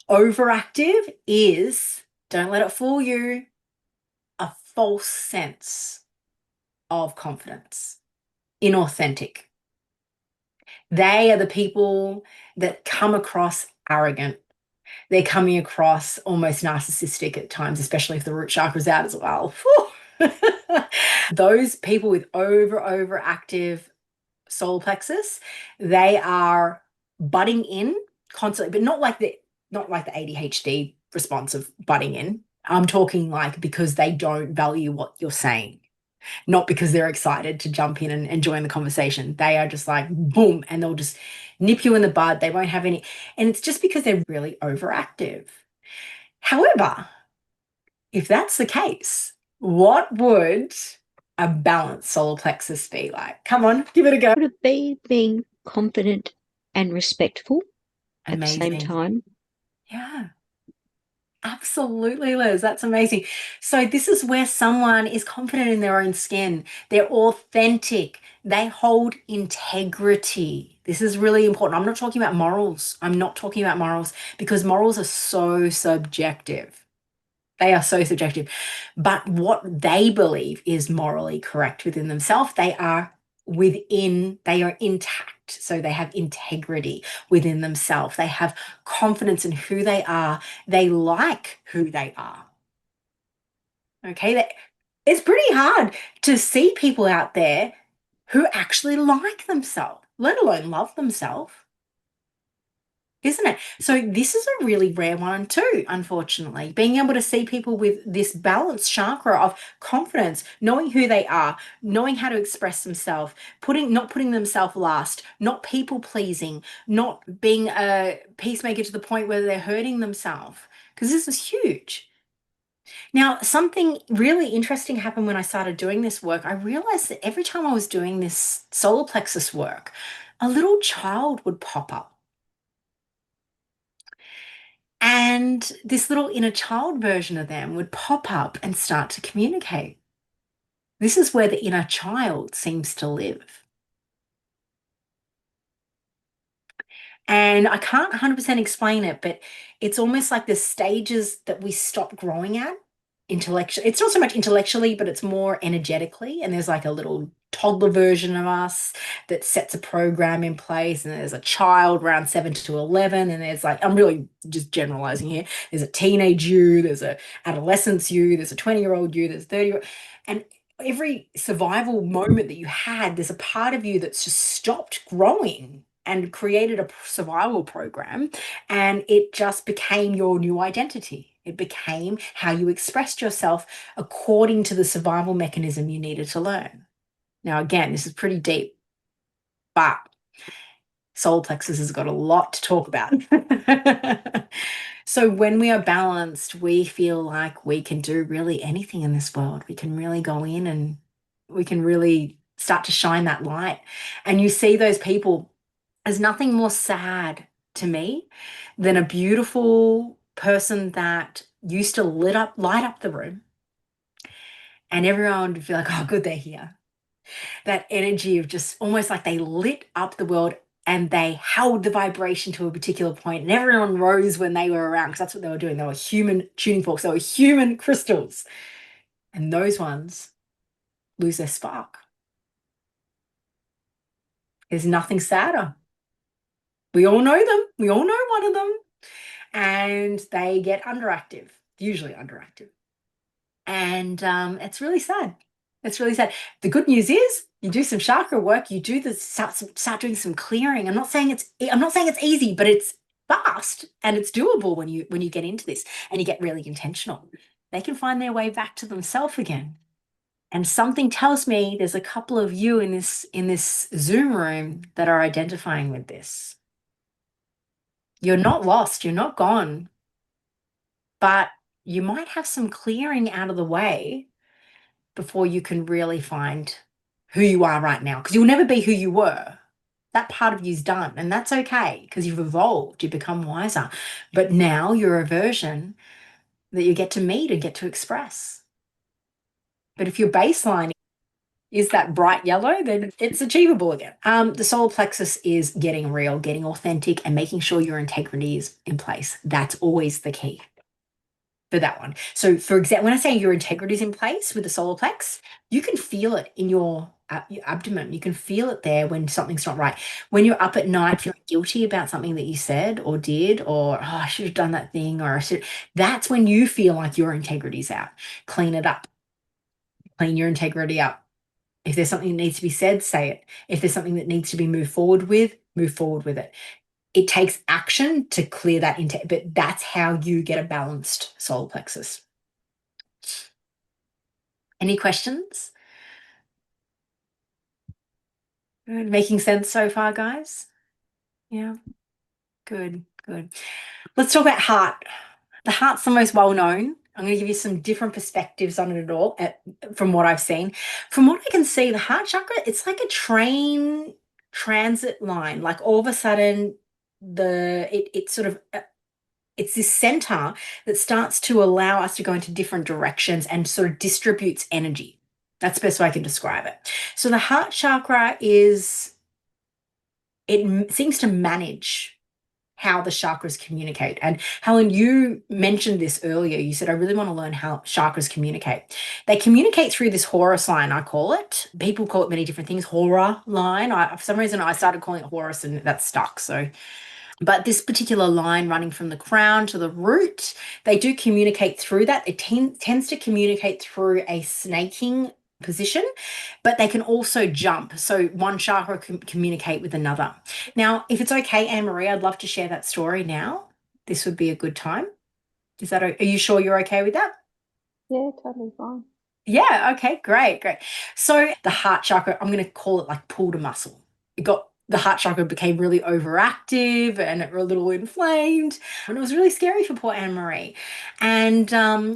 Overactive is, don't let it fool you, a false sense of confidence, inauthentic. They are the people that come across arrogant. They're coming across almost narcissistic at times, especially if the root chakra's out as well. Those people with overactive solar plexus, they are butting in constantly, but not like the ADHD response of butting in. I'm talking like because they don't value what you're saying, not because they're excited to jump in and join the conversation. They are just like, boom, and they'll just nip you in the bud. They won't have any. And it's just because they're really overactive. However, if that's the case, what would a balanced solar plexus be like? Come on, give it a go. Would it be being confident and respectful at the same time? Yeah. Absolutely, Liz. That's amazing. So this is where someone is confident in their own skin. They're authentic. They hold integrity. This is really important. I'm not talking about morals. I'm not talking about morals because morals are so subjective. They are so subjective. But what they believe is morally correct within themselves, they are intact. So they have integrity within themselves. They have confidence in who they are. They like who they are. Okay, it's pretty hard to see people out there who actually like themselves, let alone love themselves. Isn't it? So this is a really rare one too, unfortunately. Being able to see people with this balanced chakra of confidence, knowing who they are, knowing how to express themselves, not putting themselves last, not people pleasing, not being a peacemaker to the point where they're hurting themselves. Because this is huge. Now, something really interesting happened when I started doing this work. I realized that every time I was doing this solar plexus work, a little child would pop up. And this little inner child version of them would pop up and start to communicate. This is where the inner child seems to live. And I can't 100% explain it, but it's almost like the stages that we stop growing at intellectually. It's not so much intellectually, but it's more energetically. And there's like a little toddler version of us that sets a program in place, and there's a child around 7 to 11, and there's like, I'm really just generalizing here, there's a teenage you, there's a adolescence you, there's a 20-year-old you, there's 30-year-old, and every survival moment that you had, there's a part of you that's just stopped growing and created a survival program, and it just became your new identity. It became how you expressed yourself according to the survival mechanism you needed to learn. Now, again, this is pretty deep, but solar plexus has got a lot to talk about. So when we are balanced, we feel like we can do really anything in this world. We can really go in and we can really start to shine that light. And you see those people, there's nothing more sad to me than a beautiful person that used to light up the room, and everyone would feel like, oh, good, they're here. That energy of just almost like they lit up the world and they held the vibration to a particular point, and everyone rose when they were around, because that's what they were doing. They were human tuning forks. They were human crystals. And those ones lose their spark. There's nothing sadder. We all know them. We all know one of them. And they get underactive, usually underactive. And it's really sad. It's really sad. The good news is you do some chakra work, you do start doing some clearing. I'm not saying it's easy, but it's fast and it's doable when you get into this and you get really intentional. They can find their way back to themselves again. And something tells me there's a couple of you in this Zoom room that are identifying with this. You're not lost, you're not gone, but you might have some clearing out of the way before you can really find who you are right now, because you'll never be who you were. That part of you's done, and that's okay, because you've evolved, you've become wiser. But now you're a version that you get to meet and get to express. But if your baseline is that bright yellow, then it's achievable again. The solar plexus is getting real, getting authentic, and making sure your integrity is in place. That's always the key for that one. So for example, when I say your integrity is in place with the solar plex, you can feel it in your abdomen. You can feel it there when something's not right. When you're up at night feeling guilty about something that you said or did, or I should have done that thing, or that's when you feel like your integrity's out. Clean it up. Clean your integrity up. If there's something that needs to be said, say it. If there's something that needs to be moved forward with it. It takes action to clear that but that's how you get a balanced solar plexus. Any questions? Making sense so far, guys? Yeah. Good. Let's talk about heart. The heart's the most well-known. I'm going to give you some different perspectives on it all from what I've seen. From what I can see, the heart chakra, it's like a train transit line. Like all of a sudden, it's this center that starts to allow us to go into different directions and sort of distributes energy. That's the best way I can describe it. So the heart chakra seems to manage how the chakras communicate. And Helen, you mentioned this earlier. You said, I really want to learn how chakras communicate. They communicate through this Horus line, I call it. People call it many different things. Hora line. For some reason, I started calling it Horus and that stuck. But this particular line running from the crown to the root, they do communicate through that. It tends to communicate through a snaking position, but they can also jump. So one chakra can communicate with another. Now, if it's okay, Anne-Marie, I'd love to share that story now. This would be a good time. Are you sure you're okay with that? Yeah, totally fine. Yeah, okay, great. So the heart chakra, I'm going to call it like pulled a muscle. The heart chakra became really overactive and a little inflamed, and it was really scary for poor Anne-Marie. And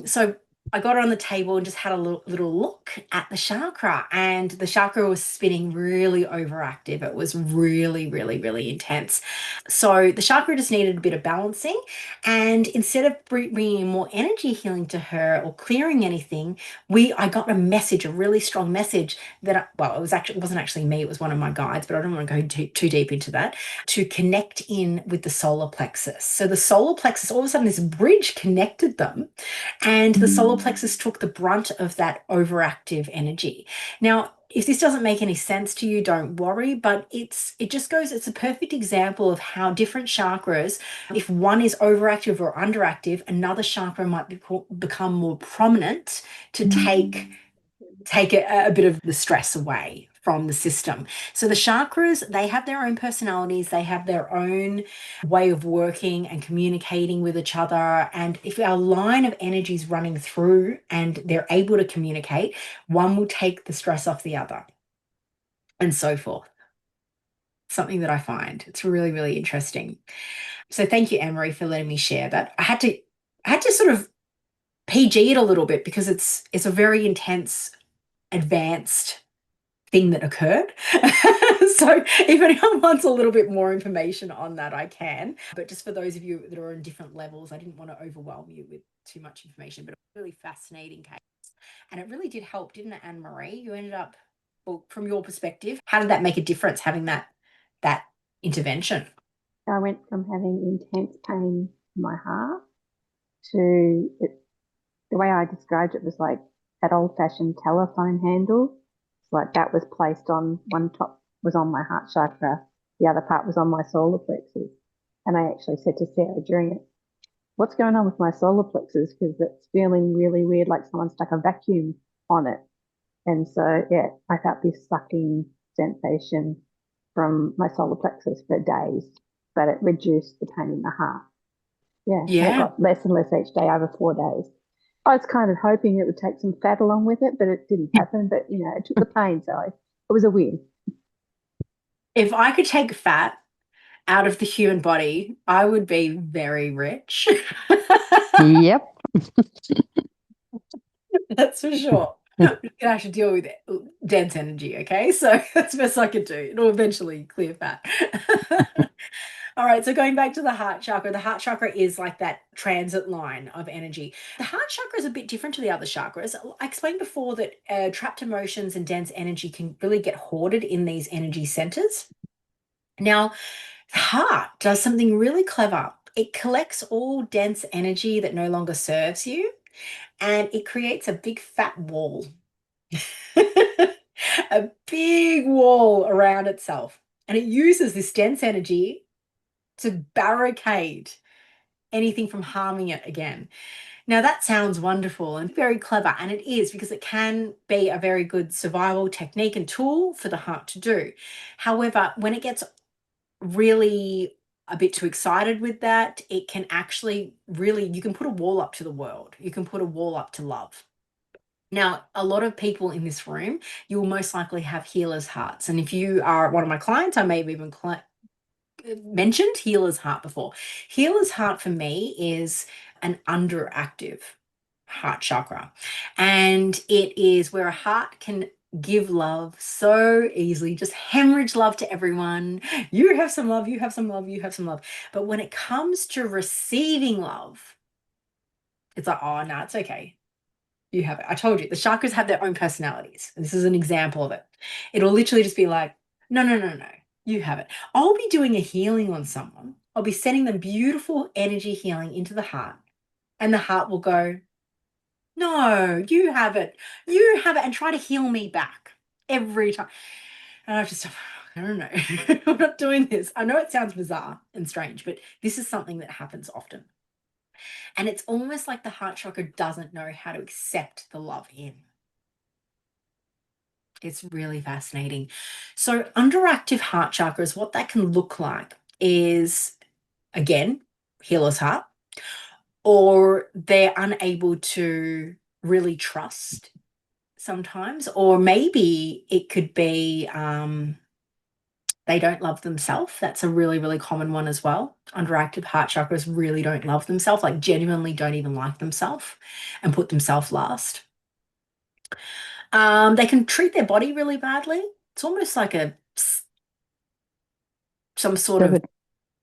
so I got her on the table and just had a little look at the chakra, and the chakra was spinning really overactive. It was really, really, really intense. So the chakra just needed a bit of balancing, and instead of bringing more energy healing to her or clearing anything, I got a really strong message that, it wasn't actually me, it was one of my guides, but I don't want to go too deep into that, to connect in with the solar plexus. So the solar plexus, all of a sudden this bridge connected them, and the solar plexus took the brunt of that overactive energy. Now, if this doesn't make any sense to you, don't worry, but it's a perfect example of how different chakras, if one is overactive or underactive, another chakra might become more prominent to take a bit of the stress away from the system. So the chakras, they have their own personalities, they have their own way of working and communicating with each other. And if our line of energy is running through and they're able to communicate, one will take the stress off the other, and so forth. Something that I find. It's really, really interesting. So thank you, Anne-Marie, for letting me share that. I had to sort of PG it a little bit because it's a very intense, advanced thing that occurred. So if anyone wants a little bit more information on that, I can. But just for those of you that are on different levels, I didn't want to overwhelm you with too much information, but it was a really fascinating case. And it really did help, didn't it, Anne-Marie? You ended up Well, from your perspective, how did that make a difference having that intervention? I went from having intense pain in my heart to the way I described it was like that old-fashioned telephone handle. It's like that was placed on one top was on my heart chakra, the other part was on my solar plexus. And I actually said to Sarah during it, what's going on with my solar plexus? Because it's feeling really weird, like someone stuck a vacuum on it. And so, yeah, I felt this sucking sensation from my solar plexus for days, but it reduced the pain in the heart. Yeah, and it got less and less each day over 4 days. I was kind of hoping it would take some fat along with it, but it didn't happen. But, you know, it took the pain, so it was a win. If I could take fat out of the human body, I would be very rich. Yep. That's for sure. You can actually deal with dense energy, okay? So that's the best I could do. It'll eventually clear fat. All right, so going back to the heart chakra is like that transit line of energy. The heart chakra is a bit different to the other chakras. I explained before that trapped emotions and dense energy can really get hoarded in these energy centers. Now, the heart does something really clever. It collects all dense energy that no longer serves you, and it creates a big fat wall. A big wall around itself. And it uses this dense energy to barricade anything from harming it again. Now, that sounds wonderful and very clever, and it is, because it can be a very good survival technique and tool for the heart to do. However, when it gets really a bit too excited with that, it can actually really, you can put a wall up to the world. You can put a wall up to love. Now, a lot of people in this room, you will most likely have healers' hearts. And if you are one of my clients, I may have even mentioned healer's heart before. Healer's heart for me is an underactive heart chakra. And it is where a heart can give love so easily, just hemorrhage love to everyone. You have some love, you have some love, you have some love. But when it comes to receiving love, it's like, oh, no, it's okay. You have it. I told you, the chakras have their own personalities. This is an example of it. It'll literally just be like, no, no, no, no, you have it. I'll be doing a healing on someone. I'll be sending them beautiful energy healing into the heart. And the heart will go, no, you have it. You have it. And try to heal me back every time. And I have to stop. I don't know. I'm not doing this. I know it sounds bizarre and strange, but this is something that happens often. And it's almost like the heart chakra doesn't know how to accept the love in. It's really fascinating. So underactive heart chakras, what that can look like is, again, healer's heart, or they're unable to really trust sometimes, or maybe it could be they don't love themselves. That's a really, really common one as well. Underactive heart chakras really don't love themselves, like genuinely don't even like themselves and put themselves last. They can treat their body really badly. It's almost like some sort of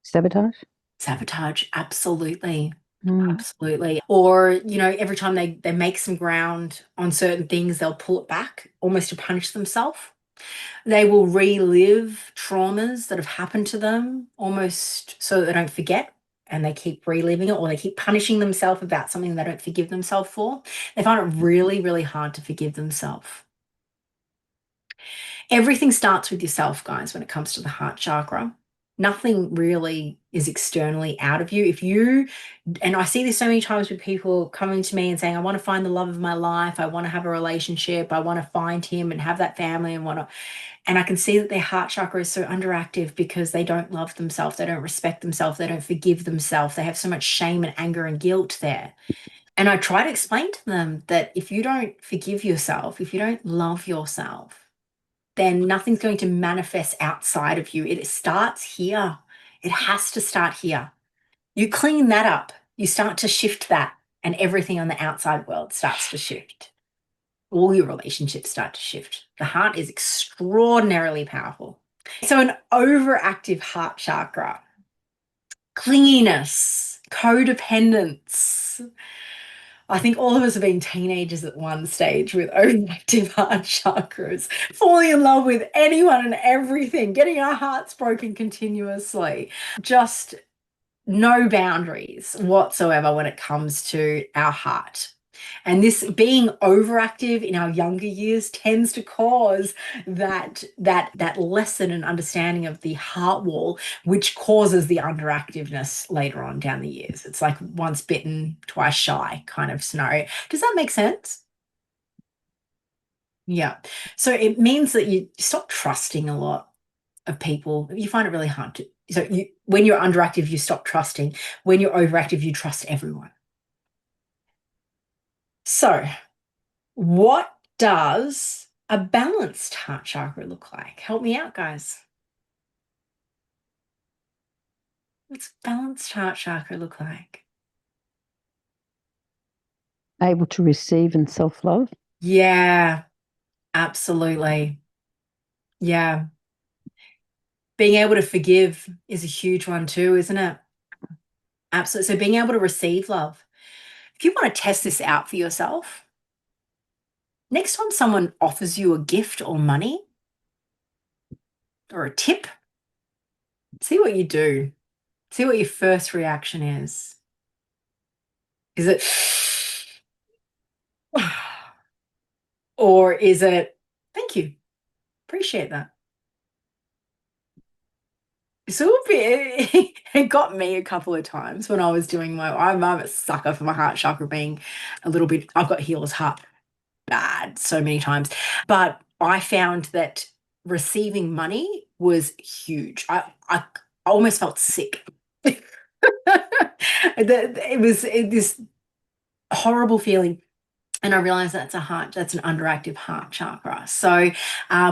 sabotage. Absolutely. Absolutely. Or, you know, every time they make some ground on certain things, they'll pull it back almost to punish themselves. They will relive traumas that have happened to them almost so that they don't forget, and they keep reliving it, or they keep punishing themselves about something they don't forgive themselves for. They find it really, really hard to forgive themselves. Everything starts with yourself, guys, when it comes to the heart chakra. Nothing really is externally out of you. And I see this so many times with people coming to me and saying, I want to find the love of my life. I want to have a relationship. I want to find him and have that family and whatnot. And I can see that their heart chakra is so underactive because they don't love themselves. They don't respect themselves. They don't forgive themselves. They have so much shame and anger and guilt there. And I try to explain to them that if you don't forgive yourself, if you don't love yourself, then nothing's going to manifest outside of you. It starts here. It has to start here. You clean that up, you start to shift that, and everything on the outside world starts to shift. All your relationships start to shift. The heart is extraordinarily powerful. So an overactive heart chakra, clinginess, codependence. I think all of us have been teenagers at one stage with overactive heart chakras, falling in love with anyone and everything, getting our hearts broken continuously. Just no boundaries whatsoever when it comes to our heart. And this being overactive in our younger years tends to cause that lesson and understanding of the heart wall, which causes the underactiveness later on down the years. It's like once bitten, twice shy kind of scenario. Does that make sense? Yeah. So it means that you stop trusting a lot of people. You find it really hard to. So when you're underactive, you stop trusting. When you're overactive, you trust everyone. So what does a balanced heart chakra look like? Help me out, guys. What's balanced heart chakra look like? Able to receive and self-love. Yeah, absolutely. Yeah. Being able to forgive is a huge one too, isn't it? Absolutely. So being able to receive love. If you want to test this out for yourself, next time someone offers you a gift or money or a tip, see what you do. See what your first reaction is. Is it, or is it, thank you, appreciate that? So it got me a couple of times when I was doing I'm a sucker for my heart chakra being a little bit, I've got healer's heart bad so many times, but I found that receiving money was huge. I almost felt sick. It was this horrible feeling. And I realized that's an underactive heart chakra. So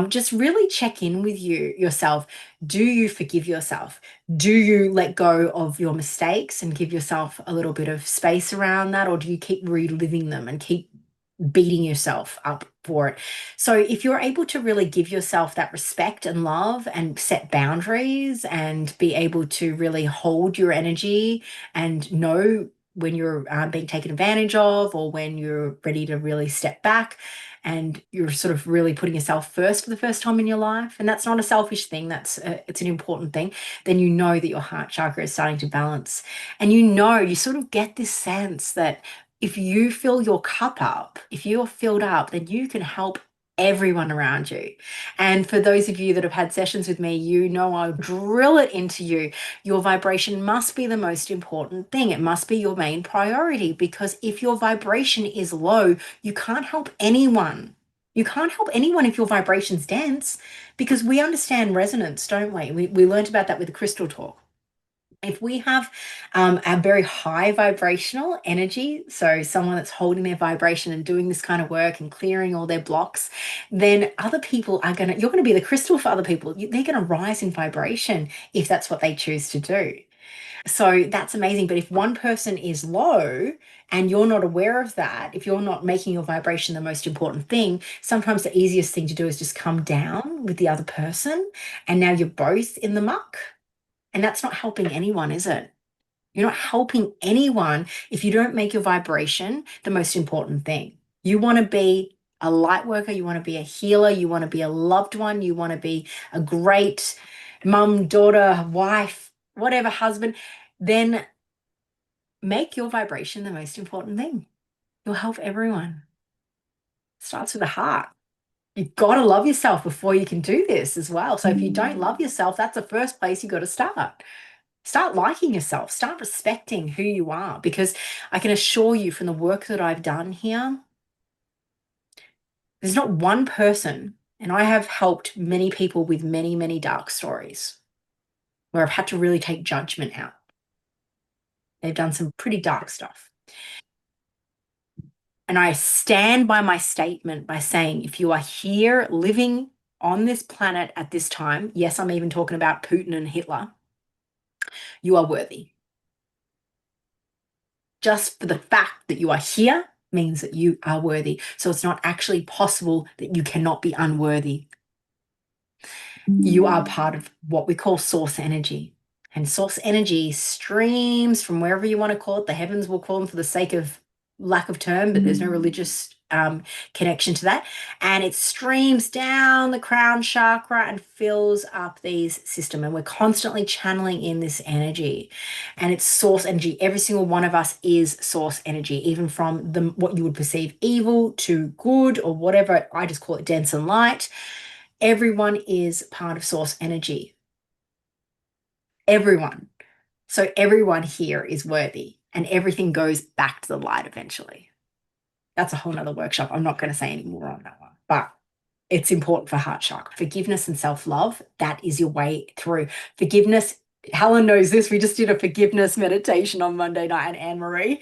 just really check in with yourself. Do you forgive yourself? Do you let go of your mistakes and give yourself a little bit of space around that? Or do you keep reliving them and keep beating yourself up for it? So if you're able to really give yourself that respect and love and set boundaries and be able to really hold your energy and know when you're being taken advantage of, or when you're ready to really step back and you're sort of really putting yourself first for the first time in your life, and that's not a selfish thing, it's an important thing, then you know that your heart chakra is starting to balance. And you sort of get this sense that if you fill your cup up, if you're filled up, then you can help everyone around you. And for those of you that have had sessions with me, you know I'll drill it into you. Your vibration must be the most important thing. It must be your main priority, because if your vibration is low, you can't help anyone. You can't help anyone if your vibration's dense, because we understand resonance, don't we? We learned about that with the crystal talk. If we have a very high vibrational energy, so someone that's holding their vibration and doing this kind of work and clearing all their blocks, then other people you're going to be the crystal for other people. They're going to rise in vibration if that's what they choose to do. So that's amazing. But if one person is low and you're not aware of that, if you're not making your vibration the most important thing, sometimes the easiest thing to do is just come down with the other person. And now you're both in the muck. And that's not helping anyone, is it? You're not helping anyone if you don't make your vibration the most important thing. You want to be a light worker, you want to be a healer, you want to be a loved one, you want to be a great mum, daughter, wife, whatever, husband, then make your vibration the most important thing. You'll help everyone. It starts with the heart. You've got to love yourself before you can do this as well. So if you don't love yourself, that's the first place you've got to start. Start liking yourself, start respecting who you are, because I can assure you from the work that I've done here, there's not one person, and I have helped many people with many, many dark stories where I've had to really take judgment out. They've done some pretty dark stuff. And I stand by my statement by saying, if you are here living on this planet at this time, yes, I'm even talking about Putin and Hitler, you are worthy. Just for the fact that you are here means that you are worthy. So it's not actually possible that you cannot be unworthy. You are part of what we call source energy. And source energy streams from wherever you want to call it. The heavens will call them for the sake of lack of term, but there's no religious connection to that. And it streams down the crown chakra and fills up these system. And we're constantly channeling in this energy, and it's source energy. Every single one of us is source energy, even from what you would perceive evil to good or whatever. I just call it dense and light. Everyone is part of source energy. Everyone. So everyone here is worthy, and everything goes back to the light eventually. That's a whole nother workshop. I'm not going to say any more on that one, but it's important for heart chakra. Forgiveness and self-love, that is your way through. Forgiveness, Helen knows this. We just did a forgiveness meditation on Monday night, and Anne-Marie.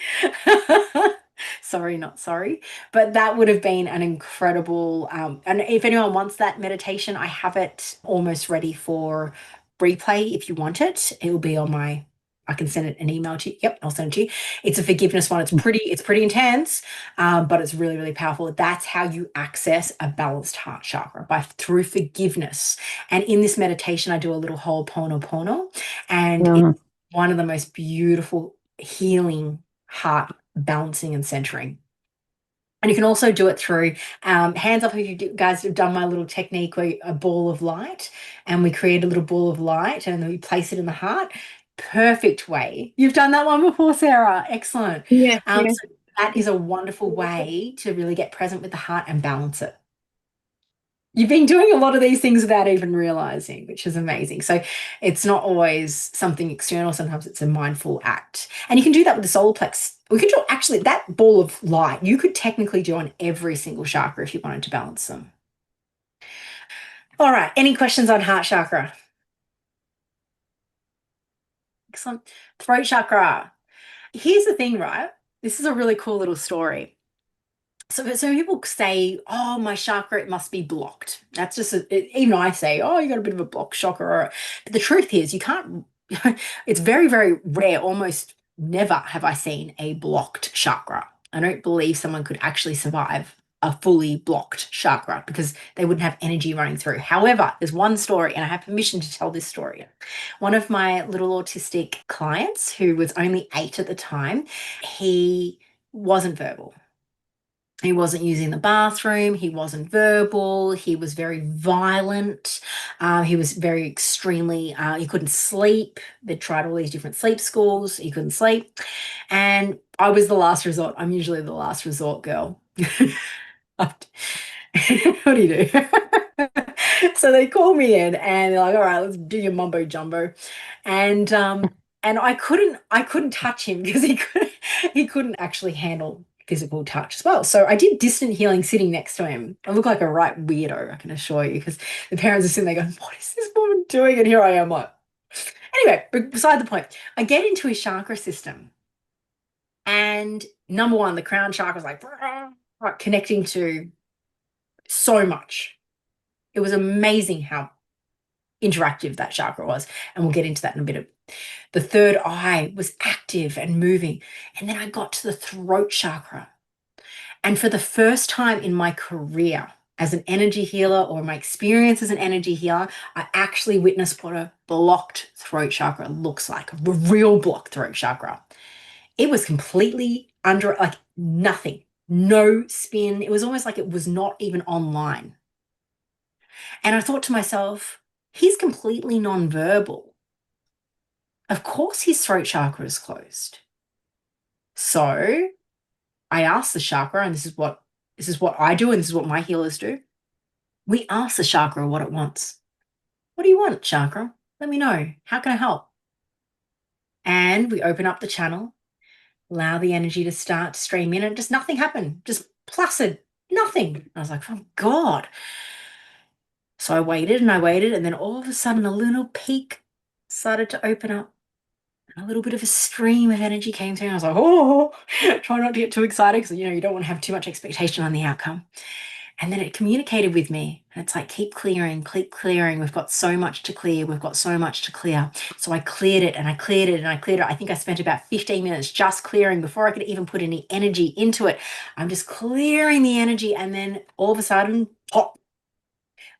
Sorry, not sorry. But that would have been an incredible, and if anyone wants that meditation, I have it almost ready for replay. If you want it, it will be on my, I can send it an email to you. Yep, I'll send it to you. It's a forgiveness one. It's pretty intense, but it's really, really powerful. That's how you access a balanced heart chakra, through forgiveness. And in this meditation, I do a little Ho'oponopono, and it's one of the most beautiful healing heart balancing and centering. And you can also do it through hands up if you guys have done my little technique where a ball of light, and we create a little ball of light and then we place it in the heart. Perfect way. You've done that one before, Sarah. Excellent. Yeah. So that is a wonderful way to really get present with the heart and balance it. You've been doing a lot of these things without even realizing, which is amazing. So it's not always something external. Sometimes it's a mindful act. And you can do that with the solar plex. We could do actually that ball of light. You could technically do on every single chakra if you wanted to balance them. All right. Any questions on heart chakra? Excellent. Throat chakra. Here's the thing, right? This is a really cool little story. So people say, oh, my chakra, it must be blocked. That's just, even I say, oh, you got a bit of a blocked chakra. But the truth is you can't, it's very, very rare. Almost never have I seen a blocked chakra. I don't believe someone could actually survive a fully blocked chakra because they wouldn't have energy running through. However, there's one story, and I have permission to tell this story. One of my little autistic clients, who was only 8 at the time, he wasn't verbal. He wasn't using the bathroom. He wasn't verbal. He was very violent. He was very extremely, he couldn't sleep. They tried all these different sleep schools. He couldn't sleep. And I was the last resort. I'm usually the last resort girl. What do you do? So they call me in and they're like, all right, let's do your mumbo jumbo. And I couldn't touch him because he couldn't actually handle physical touch as well. So I did distant healing sitting next to him. I look like a right weirdo, I can assure you, because the parents are sitting there going, what is this woman doing? And here I am like, anyway, beside the point, I get into his chakra system, and number one, the crown chakra is like connecting to so much. It was amazing how interactive that chakra was, and we'll get into that in a bit. The third eye was active and moving, and then I got to the throat chakra, and for the first time in my career as an energy healer, or my experience as an energy healer, I actually witnessed what a blocked throat chakra looks like, a real blocked throat chakra. It was completely under, like nothing, no spin. It was almost like it was not even online. And I thought to myself, he's completely non-verbal. Of course his throat chakra is closed. So I asked the chakra, and this is what I do, and this is what my healers do. We ask the chakra what it wants. What do you want, chakra? Let me know. How can I help? And we open up the channel, allow the energy to start to stream in, and just nothing happened. Just placid, nothing. I was like, oh God. So I waited, and then all of a sudden a little peak started to open up. And a little bit of a stream of energy came through. And I was like, oh, try not to get too excited, because you don't want to have too much expectation on the outcome. And then it communicated with me. And it's like, keep clearing, keep clearing. We've got so much to clear. We've got so much to clear. So I cleared it, and I cleared it, and I cleared it. I think I spent about 15 minutes just clearing before I could even put any energy into it. I'm just clearing the energy, and then all of a sudden, pop,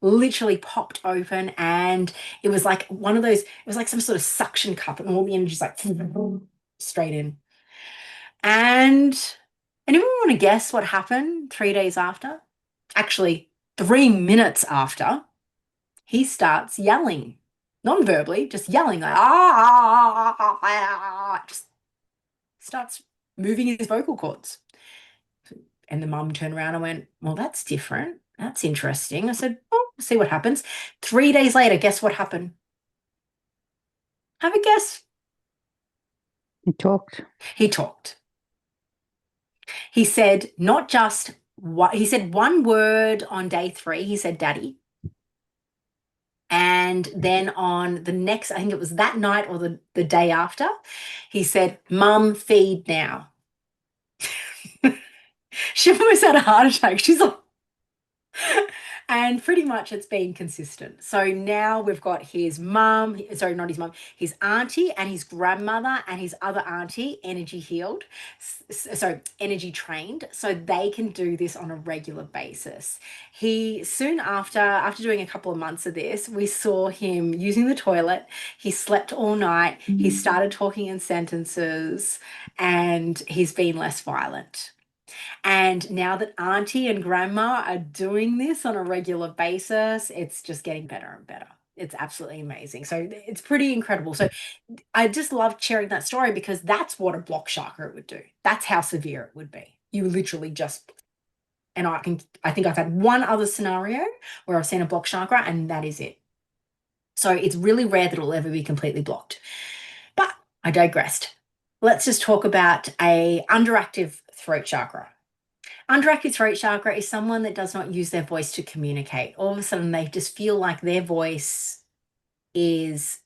literally popped open, and it was like one of those, it was like some sort of suction cup, and all the energy's like straight in. And Anyone want to guess what happened 3 days after? Actually, 3 minutes after, he starts yelling, non-verbally, just yelling like, just starts moving his vocal cords. And the mum turned around and went, well, that's different. That's interesting. I said, oh, we'll see what happens. 3 days later, guess what happened? Have a guess. He talked. He talked. He said not just what, he said one word on day 3. He said, Daddy. And then on the next, I think it was that night or the day after, he said, Mum, feed now. She almost had a heart attack. She's like, and pretty much it's been consistent. So now we've got his mum, sorry, not his mum, his auntie and his grandmother and his other auntie energy healed, so energy trained, so they can do this on a regular basis. He soon after doing a couple of months of this, we saw him using the toilet. He slept all night. He started talking in sentences, and he's been less violent. And now that auntie and grandma are doing this on a regular basis, it's just getting better and better. It's absolutely amazing. So it's pretty incredible. So I just love sharing that story because that's what a block chakra would do. That's how severe it would be. You literally just, and I think I've had one other scenario where I've seen a block chakra and that is it. So it's really rare that it'll ever be completely blocked. But I digressed. Let's just talk about a underactive throat chakra. Underactive throat chakra is someone that does not use their voice to communicate. All of a sudden, they just feel like their voice is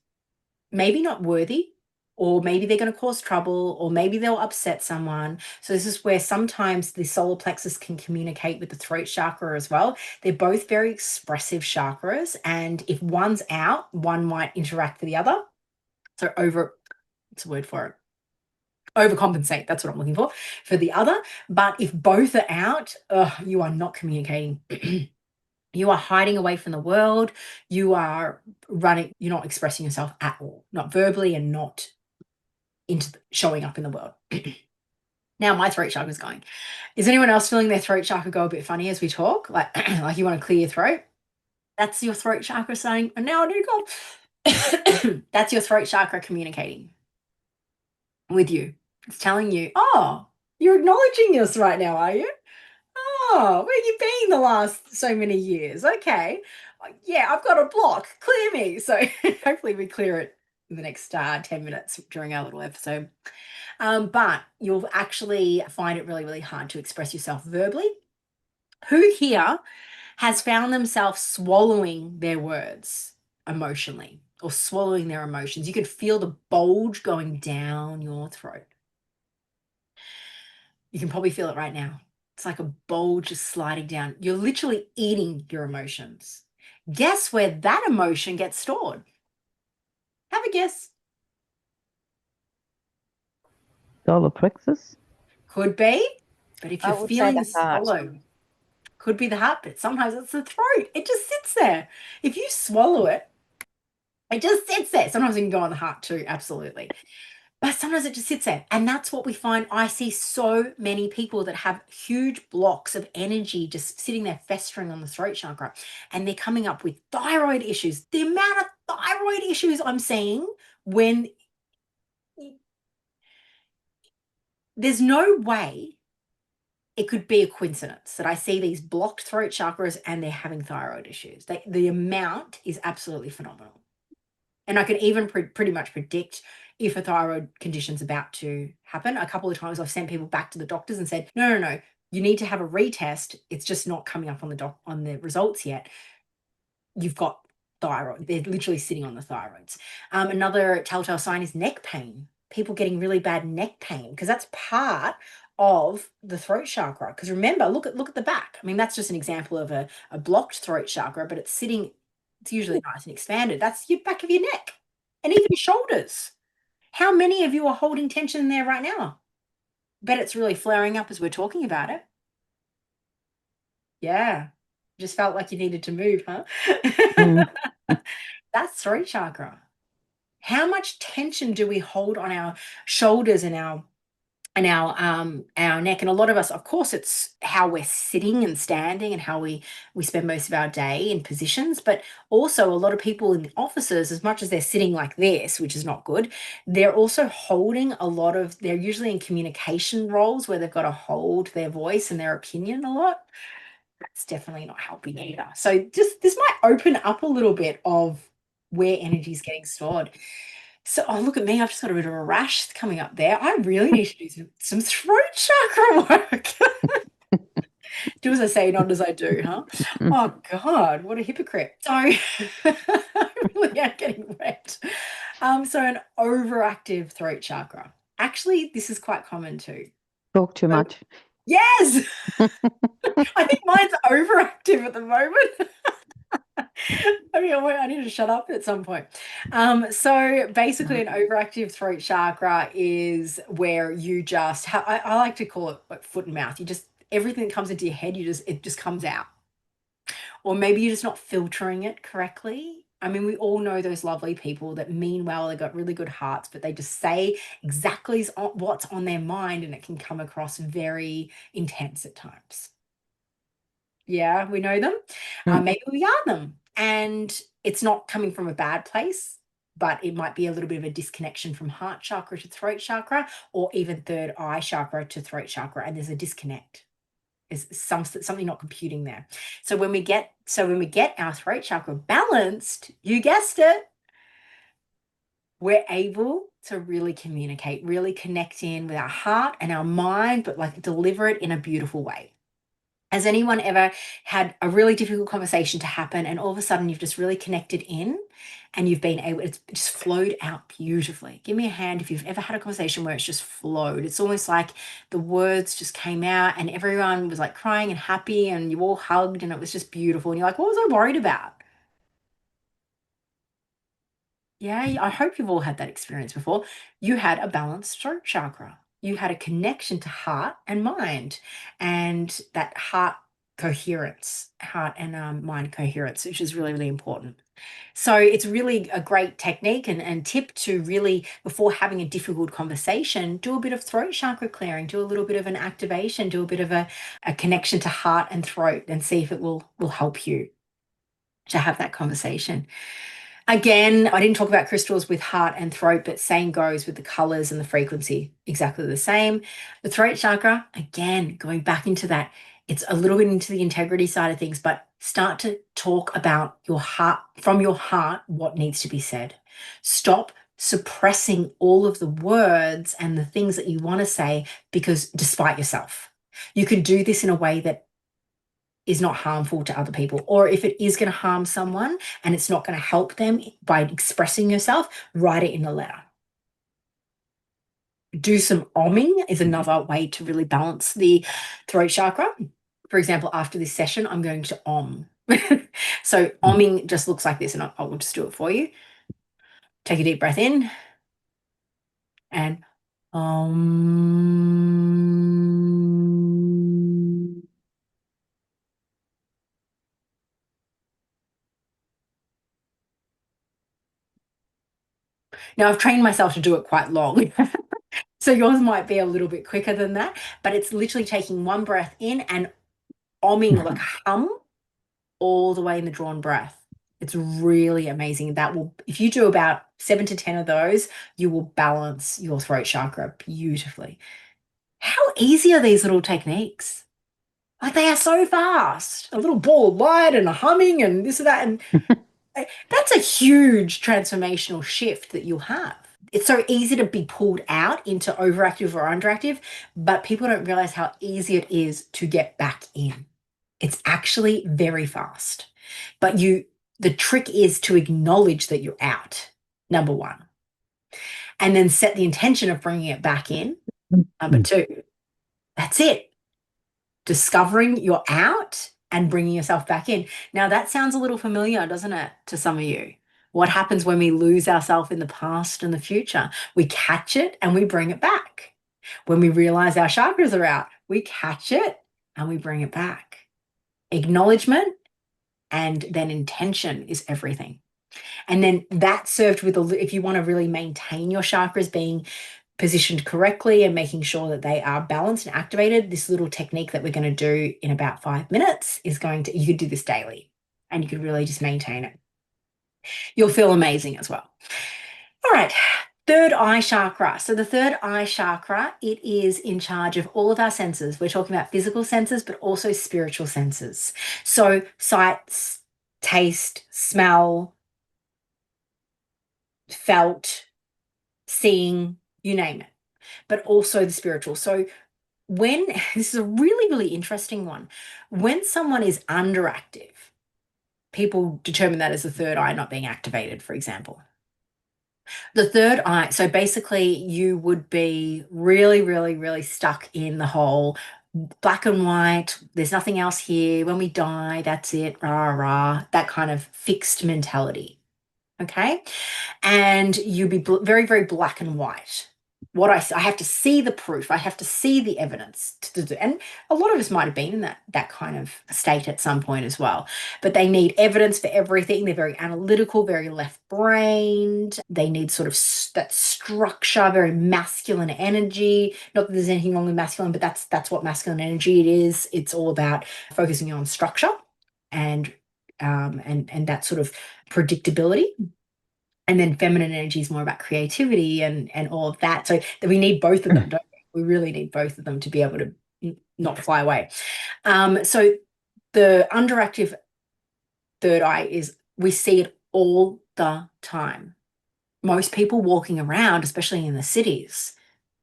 maybe not worthy, or maybe they're going to cause trouble, or maybe they'll upset someone. So this is where sometimes the solar plexus can communicate with the throat chakra as well. They're both very expressive chakras, and if one's out, one might interact with the other. So what's the word for it? Overcompensate, that's what I'm looking for the other. But if both are out, you are not communicating. You are hiding away from the world. You are running, you're not expressing yourself at all, not verbally and not showing up in the world. Now my throat chakra is going. Is anyone else feeling their throat chakra go a bit funny as we talk? Like, like you want to clear your throat? That's your throat chakra saying, and now I do go. That's your throat chakra communicating with you. It's telling you, oh, you're acknowledging us right now, are you? Oh, where you been the last so many years? Okay. Yeah, I've got a block. Clear me. So hopefully we clear it in the next 10 minutes during our little episode. But you'll actually find it really, really hard to express yourself verbally. Who here has found themselves swallowing their words emotionally or swallowing their emotions? You could feel the bulge going down your throat. You can probably feel it right now. It's like a bulge just sliding down. You're literally eating your emotions. Guess where that emotion gets stored? Have a guess. Solar plexus? Could be, but if I you're would say feeling the heart. swallow, could be the heart, but sometimes it's the throat. It just sits there. If you swallow it, it just sits there. Sometimes it can go on the heart too, absolutely. But sometimes it just sits there. And that's what we find. I see so many people that have huge blocks of energy just sitting there festering on the throat chakra. And they're coming up with thyroid issues. The amount of thyroid issues I'm seeing when there's no way it could be a coincidence that I see these blocked throat chakras and they're having thyroid issues. The amount is absolutely phenomenal. And I can even pretty much predict if a thyroid condition's about to happen. A couple of times I've sent people back to the doctors and said, no, you need to have a retest. It's just not coming up on the results yet. You've got thyroid. They're literally sitting on the thyroids. Another telltale sign is neck pain. People getting really bad neck pain because that's part of the throat chakra. Because remember, look at the back. I mean, that's just an example of a blocked throat chakra, but it's usually nice and expanded. That's your back of your neck and even shoulders. How many of you are holding tension in there right now? Bet it's really flaring up as we're talking about it. Yeah. Just felt like you needed to move, huh? That's throat chakra. How much tension do we hold on our shoulders and our and our neck. And a lot of us, of course, it's how we're sitting and standing and how we spend most of our day in positions. But also a lot of people in the offices, as much as they're sitting like this, which is not good, they're also holding they're usually in communication roles where they've got to hold their voice and their opinion a lot. That's definitely not helping either. So just this might open up a little bit of where energy is getting stored. So, oh, look at me. I've just got a bit of a rash coming up there. I really need to do some throat chakra work. Do as I say, not as I do, huh? Oh, God, what a hypocrite. So, I really am getting wet. So, an overactive throat chakra. Actually, this is quite common too. Talk too much. Yes. I think mine's overactive at the moment. I mean, I need to shut up at some point. So basically, an overactive throat chakra is where you just I like to call it like foot and mouth. You just everything that comes into your head, it just comes out. Or maybe you're just not filtering it correctly. I mean, we all know those lovely people that mean well, they got really good hearts, but they just say exactly what's on their mind, and it can come across very intense at times. Yeah, we know them. Maybe we are them. And it's not coming from a bad place, but it might be a little bit of a disconnection from heart chakra to throat chakra, or even third eye chakra to throat chakra. And there's a disconnect. There's something not computing there. So when we get our throat chakra balanced, you guessed it, we're able to really communicate, really connect in with our heart and our mind, but like deliver it in a beautiful way. Has anyone ever had a really difficult conversation to happen and all of a sudden you've just really connected in and it's just flowed out beautifully? Give me a hand if you've ever had a conversation where it's just flowed. It's almost like the words just came out and everyone was like crying and happy and you all hugged and it was just beautiful. And you're like, what was I worried about? Yeah, I hope you've all had that experience before. You had a balanced throat chakra. You had a connection to heart and mind, and that heart and mind coherence, which is really, really important. So it's really a great technique and tip to really, before having a difficult conversation, do a bit of throat chakra clearing, do a little bit of an activation, do a bit of a connection to heart and throat, and see if it will help you to have that conversation. Again, I didn't talk about crystals with heart and throat, but same goes with the colors and the frequency, exactly the same. The throat chakra, again, going back into that, it's a little bit into the integrity side of things, but start to talk about your heart, from your heart, what needs to be said. Stop suppressing all of the words and the things that you want to say because despite yourself. You can do this in a way that is not harmful to other people, or if it is going to harm someone and it's not going to help them by expressing yourself, write it in a letter. Do some omming is another way to really balance the throat chakra. For example, after this session, I'm going to om. So omming just looks like this, and I will just do it for you. Take a deep breath in and om. Now, I've trained myself to do it quite long. So yours might be a little bit quicker than that, but it's literally taking one breath in and omming like a hum all the way in the drawn breath. It's really amazing. If you do about 7 to 10 of those, you will balance your throat chakra beautifully. How easy are these little techniques? Like, they are so fast. A little ball of light and a humming and this and that. And that's a huge transformational shift that you'll have. It's so easy to be pulled out into overactive or underactive, but people don't realize how easy it is to get back in. It's actually very fast. But the trick is to acknowledge that you're out, number one, and then set the intention of bringing it back in, number two. That's it. Discovering you're out and bringing yourself back in. Now, that sounds a little familiar, doesn't it, to some of you? What happens when we lose ourselves in the past and the future? We catch it and we bring it back. When we realize our chakras are out, we catch it and we bring it back. Acknowledgement and then intention is everything. And then that served with if you want to really maintain your chakras being positioned correctly and making sure that they are balanced and activated, this little technique that we're going to do in about 5 minutes is you could do this daily and you could really just maintain it. You'll feel amazing as well. All right. Third eye chakra. So the third eye chakra, it is in charge of all of our senses. We're talking about physical senses, but also spiritual senses. So sight, taste, smell, felt, seeing, you name it, but also the spiritual. So when, this is a really, really interesting one, when someone is underactive, people determine that as the third eye not being activated, for example. The third eye, so basically you would be really, really, really stuck in the whole black and white, there's nothing else here, when we die, that's it, rah, rah, that kind of fixed mentality, okay? And you'd be very, very black and white. I have to see the proof, I have to see the evidence to do, and a lot of us might have been in that kind of state at some point as well, but they need evidence for everything. They're very analytical, very left-brained. They need sort of that structure, very masculine energy. Not that there's anything wrong with masculine, but that's what masculine energy it is. It's all about focusing on structure and that sort of predictability. And then feminine energy is more about creativity and all of that. So we need both of them, don't we? We really need both of them to be able to not fly away. So the underactive third eye is, we see it all the time. Most people walking around, especially in the cities,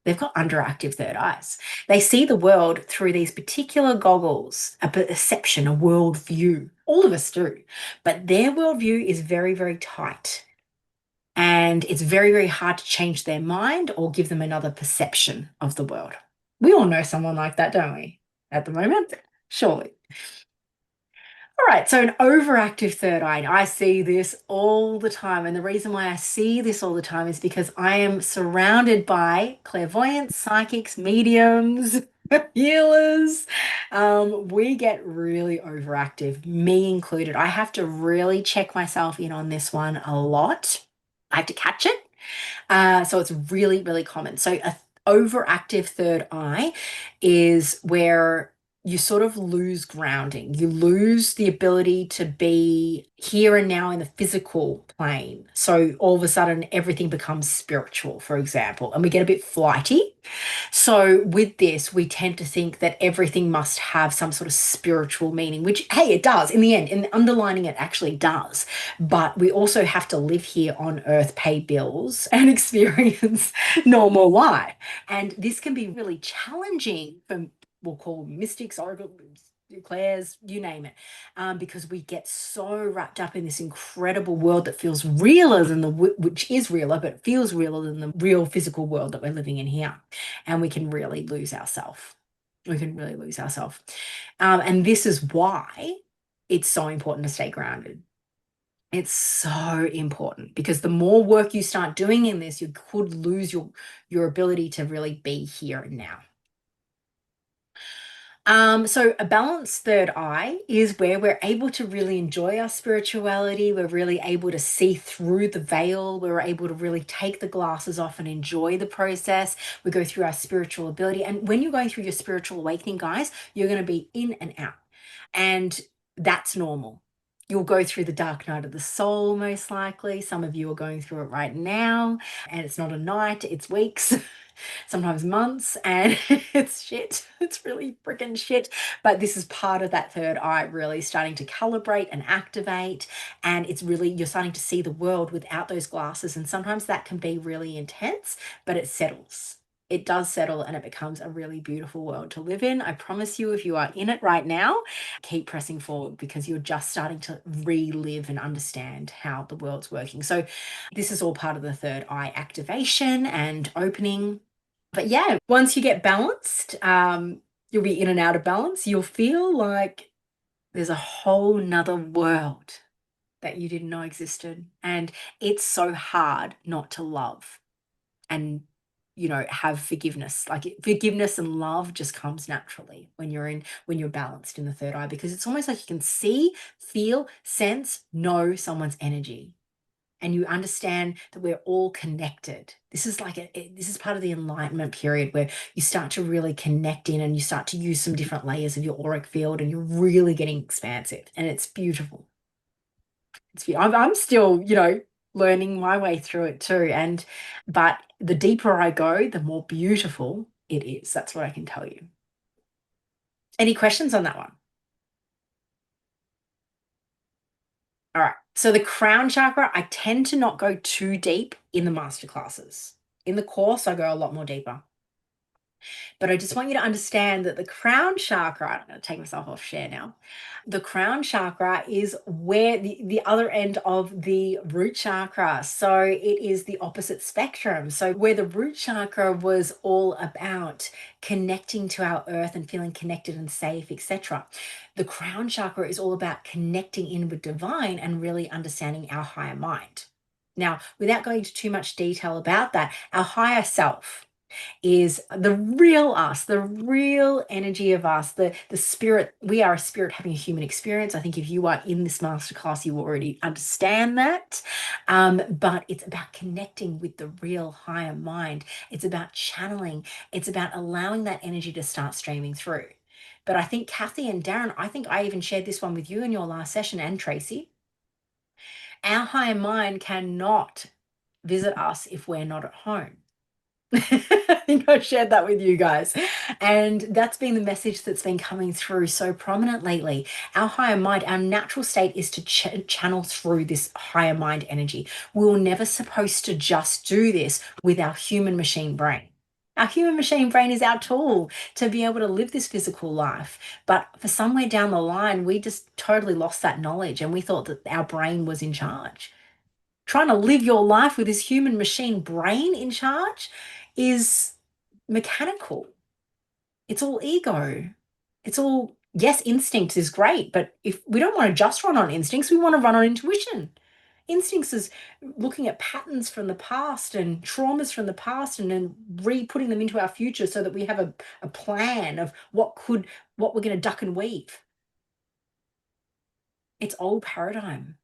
they've got underactive third eyes. They see the world through these particular goggles, a perception, a worldview. All of us do. But their worldview is very, very tight. And it's very, very hard to change their mind or give them another perception of the world. We all know someone like that, don't we? At the moment, surely. All right, so an overactive third eye. I see this all the time. And the reason why I see this all the time is because I am surrounded by clairvoyants, psychics, mediums, healers. We get really overactive, me included. I have to really check myself in on this one a lot. I have to catch it. So it's really, really common. So an overactive third eye is where you sort of lose grounding. You lose the ability to be here and now in the physical plane. So all of a sudden everything becomes spiritual, for example, and we get a bit flighty. So with this, we tend to think that everything must have some sort of spiritual meaning, which, hey, it does in the end, and underlining it actually does. But we also have to live here on earth, pay bills, and experience normal life. And this can be really challenging for, we'll call mystics, oracles, clairs, you name it, because we get so wrapped up in this incredible world that feels realer than which is realer, but feels realer than the real physical world that we're living in here. And we can really lose ourselves. We can really lose ourselves. And this is why it's so important to stay grounded. It's so important, because the more work you start doing in this, you could lose your ability to really be here and now. So a balanced third eye is where we're able to really enjoy our spirituality. We're really able to see through the veil. We're able to really take the glasses off and enjoy the process. We go through our spiritual ability. And when you're going through your spiritual awakening, guys, you're going to be in and out. And that's normal. You'll go through the dark night of the soul, most likely. Some of you are going through it right now. And it's not a night, it's weeks. Sometimes months, and it's shit. It's really freaking shit. But this is part of that third eye really starting to calibrate and activate. And it's really, you're starting to see the world without those glasses. And sometimes that can be really intense, but it settles. It does settle, and it becomes a really beautiful world to live in. I promise you, if you are in it right now, keep pressing forward, because you're just starting to relive and understand how the world's working. So this is all part of the third eye activation and opening. But yeah, once you get balanced, you'll be in and out of balance. You'll feel like there's a whole nother world that you didn't know existed. And it's so hard not to love and, have forgiveness. Like forgiveness and love just comes naturally when you're balanced in the third eye, because it's almost like you can see, feel, sense, know someone's energy. and you understand that we're all connected. This is like this is part of the enlightenment period where you start to really connect in and you start to use some different layers of your auric field and you're really getting expansive, and it's beautiful. I'm still, learning my way through it too. But the deeper I go, the more beautiful it is. That's what I can tell you. Any questions on that one? All right. So the crown chakra, I tend to not go too deep in the masterclasses. In the course, I go a lot more deeper. But I just want you to understand that the crown chakra, I'm going to take myself off share now. The crown chakra is where the other end of the root chakra. So it is the opposite spectrum. So where the root chakra was all about connecting to our earth and feeling connected and safe, etc. The crown chakra is all about connecting in with divine and really understanding our higher mind. Now, without going into too much detail about that, our higher self is the real us, the real energy of us, the spirit. We are a spirit having a human experience. I think if you are in this masterclass, you already understand that. But it's about connecting with the real higher mind. It's about channeling. It's about allowing that energy to start streaming through. But I think Kathy and Darren, I think I even shared this one with you in your last session, and Tracy. Our higher mind cannot visit us if we're not at home. I think I shared that with you guys. And that's been the message that's been coming through so prominent lately. Our higher mind, our natural state is to channel through this higher mind energy. We were never supposed to just do this with our human machine brain. Our human machine brain is our tool to be able to live this physical life. But for somewhere down the line, we just totally lost that knowledge and we thought that our brain was in charge. Trying to live your life with this human machine brain in charge is mechanical. It's all ego. It's all, yes, instinct is great, but if we don't want to just run on instincts, we want to run on intuition. Instincts is looking at patterns from the past and traumas from the past and then re-putting them into our future so that we have a plan of what we're going to duck and weave. It's old paradigm.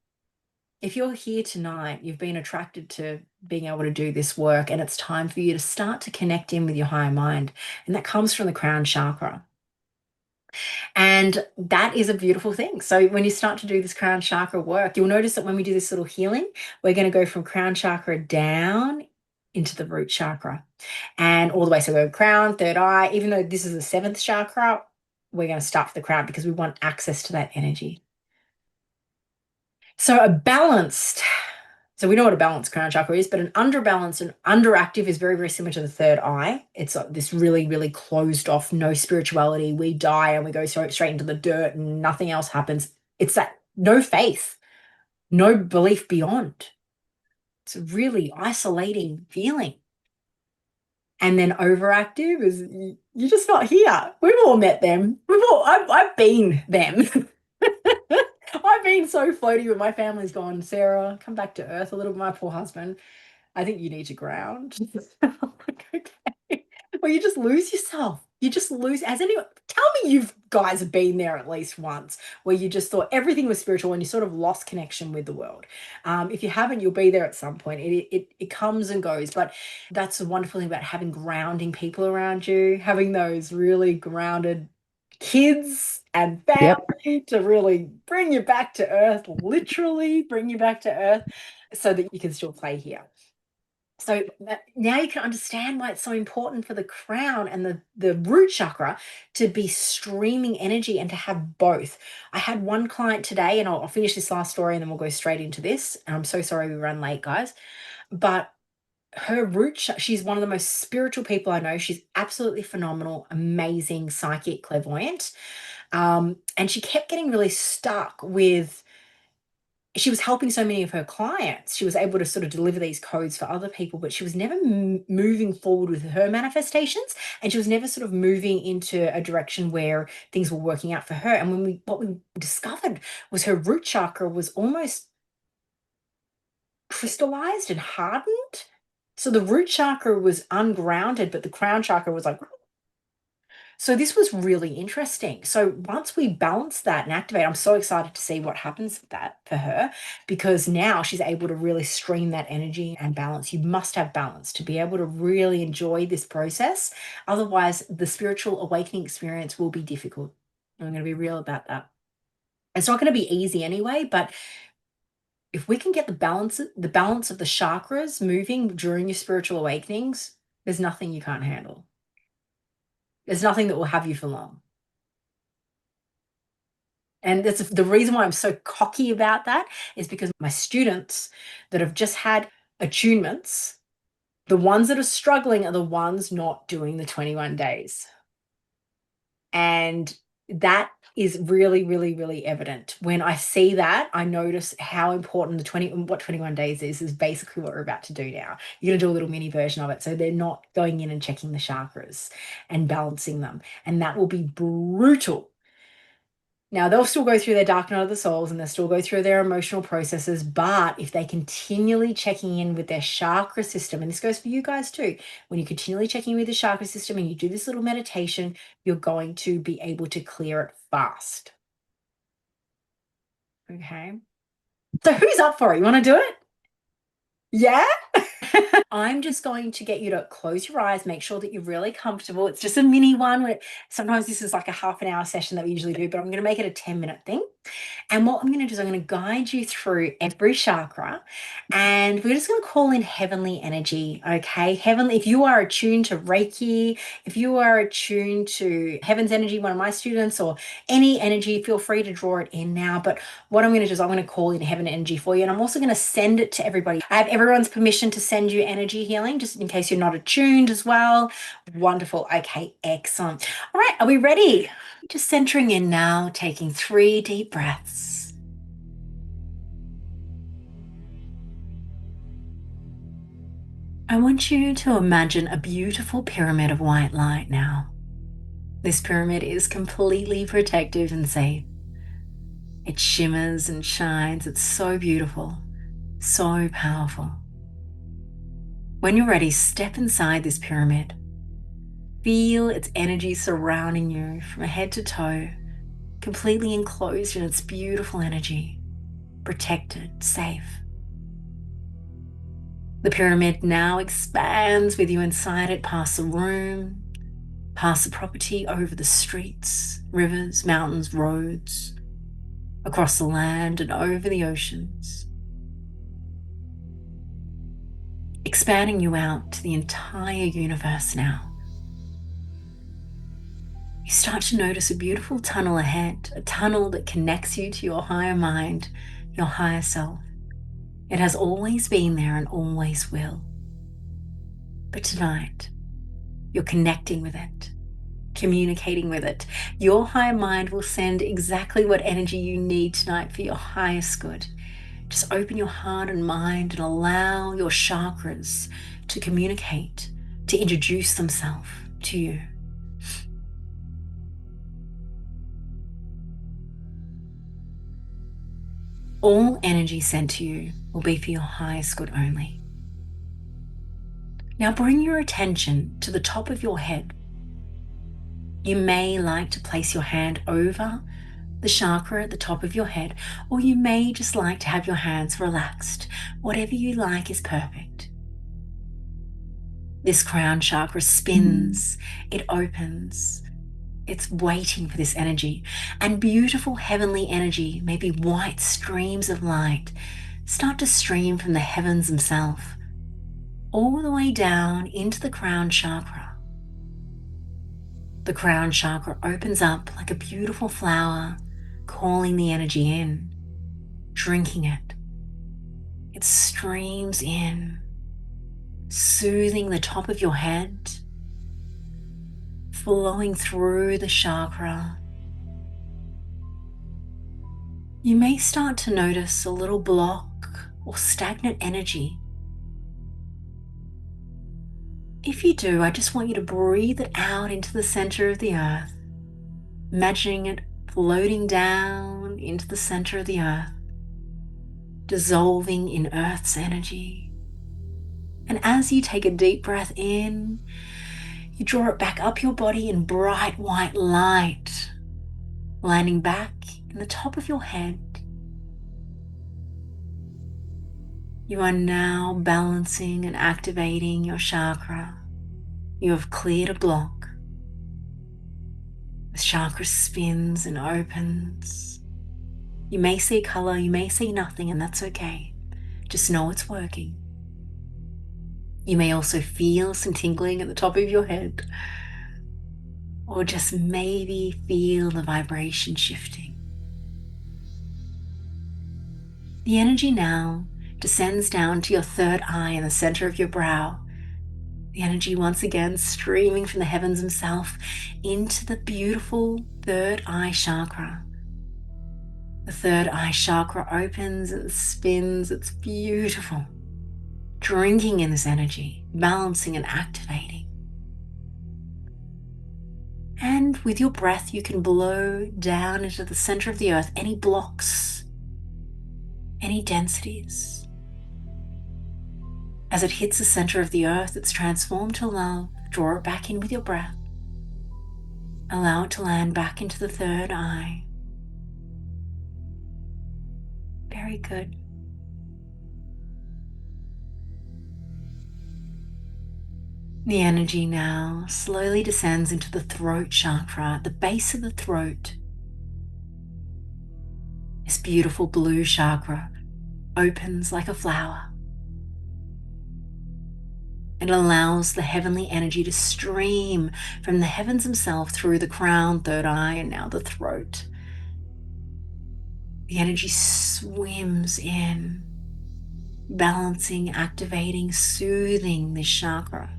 If you're here tonight, you've been attracted to being able to do this work, and it's time for you to start to connect in with your higher mind. And that comes from the crown chakra. And that is a beautiful thing. So when you start to do this crown chakra work, you'll notice that when we do this little healing, we're going to go from crown chakra down into the root chakra and all the way. So we go crown, third eye. Even though this is the seventh chakra, we're going to start with the crown because we want access to that energy. So so we know what a balanced crown chakra is, but an underbalanced and underactive is very, very similar to the third eye. It's like this really, really closed off, no spirituality. We die and we go straight into the dirt and nothing else happens. It's that no faith, no belief beyond. It's a really isolating feeling. And then overactive is you're just not here. We've all met them. I've been them. I've been so floaty with my family's gone, Sarah, come back to earth a little bit. My poor husband, I think you need to ground. Okay. Well, you just lose yourself. You just lose. Tell me you guys have been there at least once where you just thought everything was spiritual and you sort of lost connection with the world. If you haven't, you'll be there at some point. It comes and goes, but that's the wonderful thing about having grounding people around you, having those really grounded kids and family to really bring you back to earth, literally bring you back to earth so that you can still play here. So now you can understand why it's so important for the crown and the root chakra to be streaming energy and to have both. I had one client today, and I'll finish this last story and then we'll go straight into this. And I'm so sorry we ran late, guys. But her she's one of the most spiritual people I know. She's absolutely phenomenal, amazing, psychic, clairvoyant. And she kept getting really stuck with, she was helping so many of her clients. She was able to sort of deliver these codes for other people, but she was never moving forward with her manifestations. And she was never sort of moving into a direction where things were working out for her. And what we discovered was her root chakra was almost crystallized and hardened. So the root chakra was ungrounded, but the crown chakra was like, So this was really interesting. So once we balance that and activate, I'm so excited to see what happens with that for her, because now she's able to really stream that energy and balance. You must have balance to be able to really enjoy this process. Otherwise, the spiritual awakening experience will be difficult. I'm going to be real about that. It's not going to be easy anyway, but if we can get the balance of the chakras moving during your spiritual awakenings, there's nothing you can't handle. There's nothing that will have you for long. And that's the reason why I'm so cocky about that, is because my students that have just had attunements, the ones that are struggling are the ones not doing the 21 days. And that is really, really, really evident. When I see that, I notice how important what 21 days is basically what we're about to do now. You're going to do a little mini version of it. So they're not going in and checking the chakras and balancing them. And that will be brutal. Now, they'll still go through their dark night of the souls and they'll still go through their emotional processes, but if they continually checking in with their chakra system, and this goes for you guys too, when you're continually checking in with the chakra system and you do this little meditation, you're going to be able to clear it fast. Okay. So who's up for it? You want to do it? Yeah? I'm just going to get you to close your eyes, make sure that you're really comfortable. It's just a mini one. Sometimes this is like a half an hour session that we usually do, but I'm going to make it a 10-minute thing. And what I'm going to do is I'm going to guide you through every chakra, and we're just going to call in heavenly energy, okay? Heavenly, if you are attuned to Reiki, if you are attuned to heaven's energy, one of my students, or any energy, feel free to draw it in now. But what I'm going to do is I'm going to call in heaven energy for you, and I'm also going to send it to everybody. I have everyone's permission to send you energy healing, just in case you're not attuned as well. Wonderful. Okay, excellent. All right, are we ready? Just centering in now, taking 3 deep breaths. I want you to imagine a beautiful pyramid of white light now. This pyramid is completely protective and safe. It shimmers and shines. It's so beautiful, so powerful. When you're ready, step inside this pyramid. Feel its energy surrounding you from head to toe, completely enclosed in its beautiful energy, protected, safe. The pyramid now expands with you inside it, past the room, past the property, over the streets, rivers, mountains, roads, across the land and over the oceans, expanding you out to the entire universe now. You start to notice a beautiful tunnel ahead, a tunnel that connects you to your higher mind, your higher self. It has always been there and always will. But tonight, you're connecting with it, communicating with it. Your higher mind will send exactly what energy you need tonight for your highest good. Just open your heart and mind and allow your chakras to communicate, to introduce themselves to you. All energy sent to you will be for your highest good only. Now bring your attention to the top of your head. You may like to place your hand over the chakra at the top of your head, or you may just like to have your hands relaxed. Whatever you like is perfect. This crown chakra spins, it opens. It's waiting for this energy, and beautiful heavenly energy, maybe white streams of light, start to stream from the heavens themselves, all the way down into the crown chakra. The crown chakra opens up like a beautiful flower, calling the energy in, drinking it. It streams in, soothing the top of your head, flowing through the chakra. You may start to notice a little block or stagnant energy. If you do, I just want you to breathe it out into the center of the earth, imagining it floating down into the center of the earth, dissolving in Earth's energy. And as you take a deep breath in, You draw it back up your body in bright white light, landing back in the top of your head. You are now balancing and activating your chakra. You have cleared a block. The chakra spins and opens. You may see color, you may see nothing, and that's okay. Just know it's working. You may also feel some tingling at the top of your head, or just maybe feel the vibration shifting. The energy now descends down to your third eye in the center of your brow. The energy once again streaming from the heavens himself into the beautiful third eye chakra. The third eye chakra opens and spins. It's beautiful. Drinking in this energy, balancing and activating. And with your breath, you can blow down into the center of the earth any blocks, any densities. As it hits the center of the earth, it's transformed to love. Draw it back in with your breath. Allow it to land back into the third eye. Very good. The energy now slowly descends into the throat chakra, the base of the throat. This beautiful blue chakra opens like a flower. It allows the heavenly energy to stream from the heavens themselves through the crown, third eye, and now the throat. The energy swims in, balancing, activating, soothing this chakra.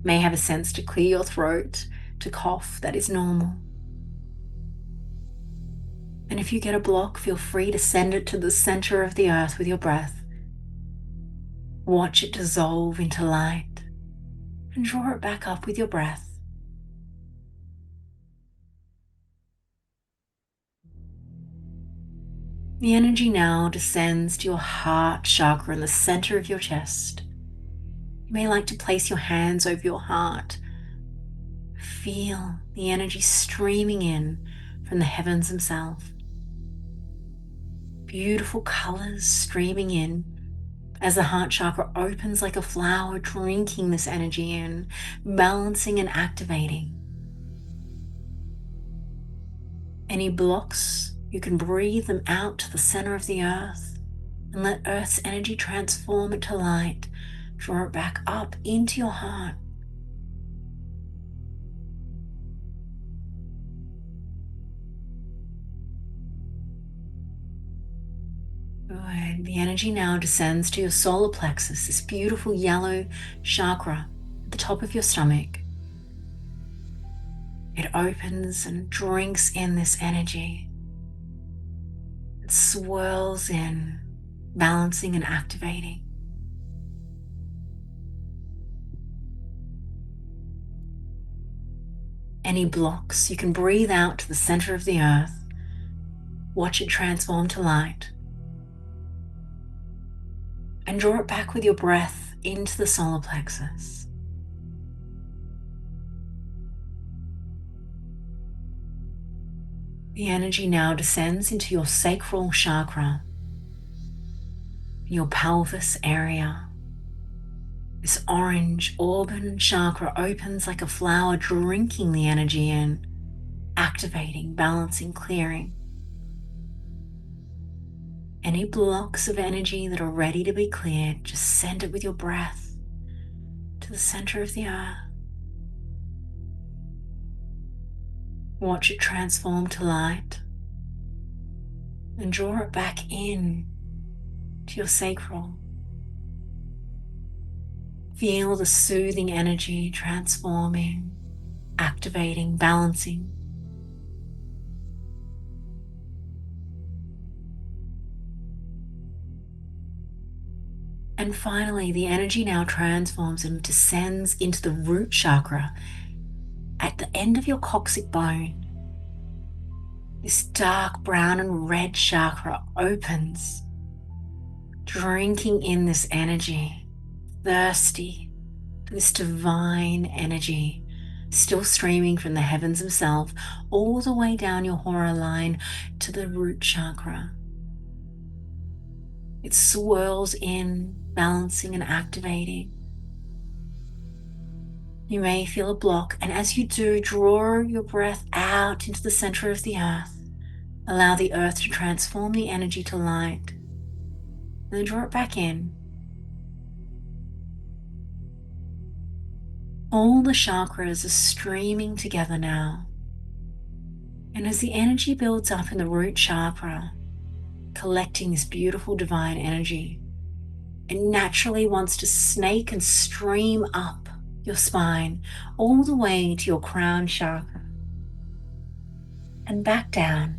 May have a sense to clear your throat, to cough, that is normal. And if you get a block, feel free to send it to the center of the earth with your breath. Watch it dissolve into light and draw it back up with your breath. The energy now descends to your heart chakra in the center of your chest. You may like to place your hands over your heart. Feel the energy streaming in from the heavens themselves. Beautiful colors streaming in as the heart chakra opens like a flower, drinking this energy in, balancing and activating. Any blocks, you can breathe them out to the center of the earth and let Earth's energy transform it to light. Draw it back up into your heart. Good. The energy now descends to your solar plexus, this beautiful yellow chakra at the top of your stomach. It opens and drinks in this energy. It swirls in, balancing and activating. Any blocks, you can breathe out to the center of the earth. Watch it transform to light. And draw it back with your breath into the solar plexus. The energy now descends into your sacral chakra, your pelvis area. This orange auburn chakra opens like a flower, drinking the energy in, activating, balancing, clearing. Any blocks of energy that are ready to be cleared, just send it with your breath to the center of the earth. Watch it transform to light and draw it back in to your sacral. Feel the soothing energy transforming, activating, balancing. And finally, the energy now transforms and descends into the root chakra at the end of your coccyx bone. This dark brown and red chakra opens, drinking in this energy, thirsty this divine energy still streaming from the heavens themselves all the way down your hora line to the root chakra. It swirls in, balancing and activating. You may feel a block, and as you do, draw your breath out into the center of the earth. Allow the earth to transform the energy to light. And then draw it back in. All the chakras are streaming together now. And as the energy builds up in the root chakra, collecting this beautiful divine energy, it naturally wants to snake and stream up your spine all the way to your crown chakra and back down.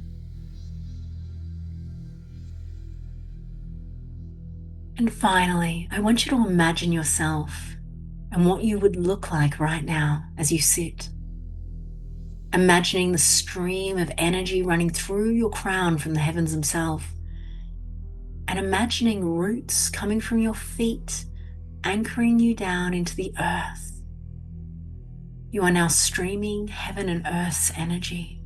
And finally, I want you to imagine yourself and what you would look like right now as you sit. Imagining the stream of energy running through your crown from the heavens themselves. And imagining roots coming from your feet, anchoring you down into the earth. You are now streaming heaven and earth's energy.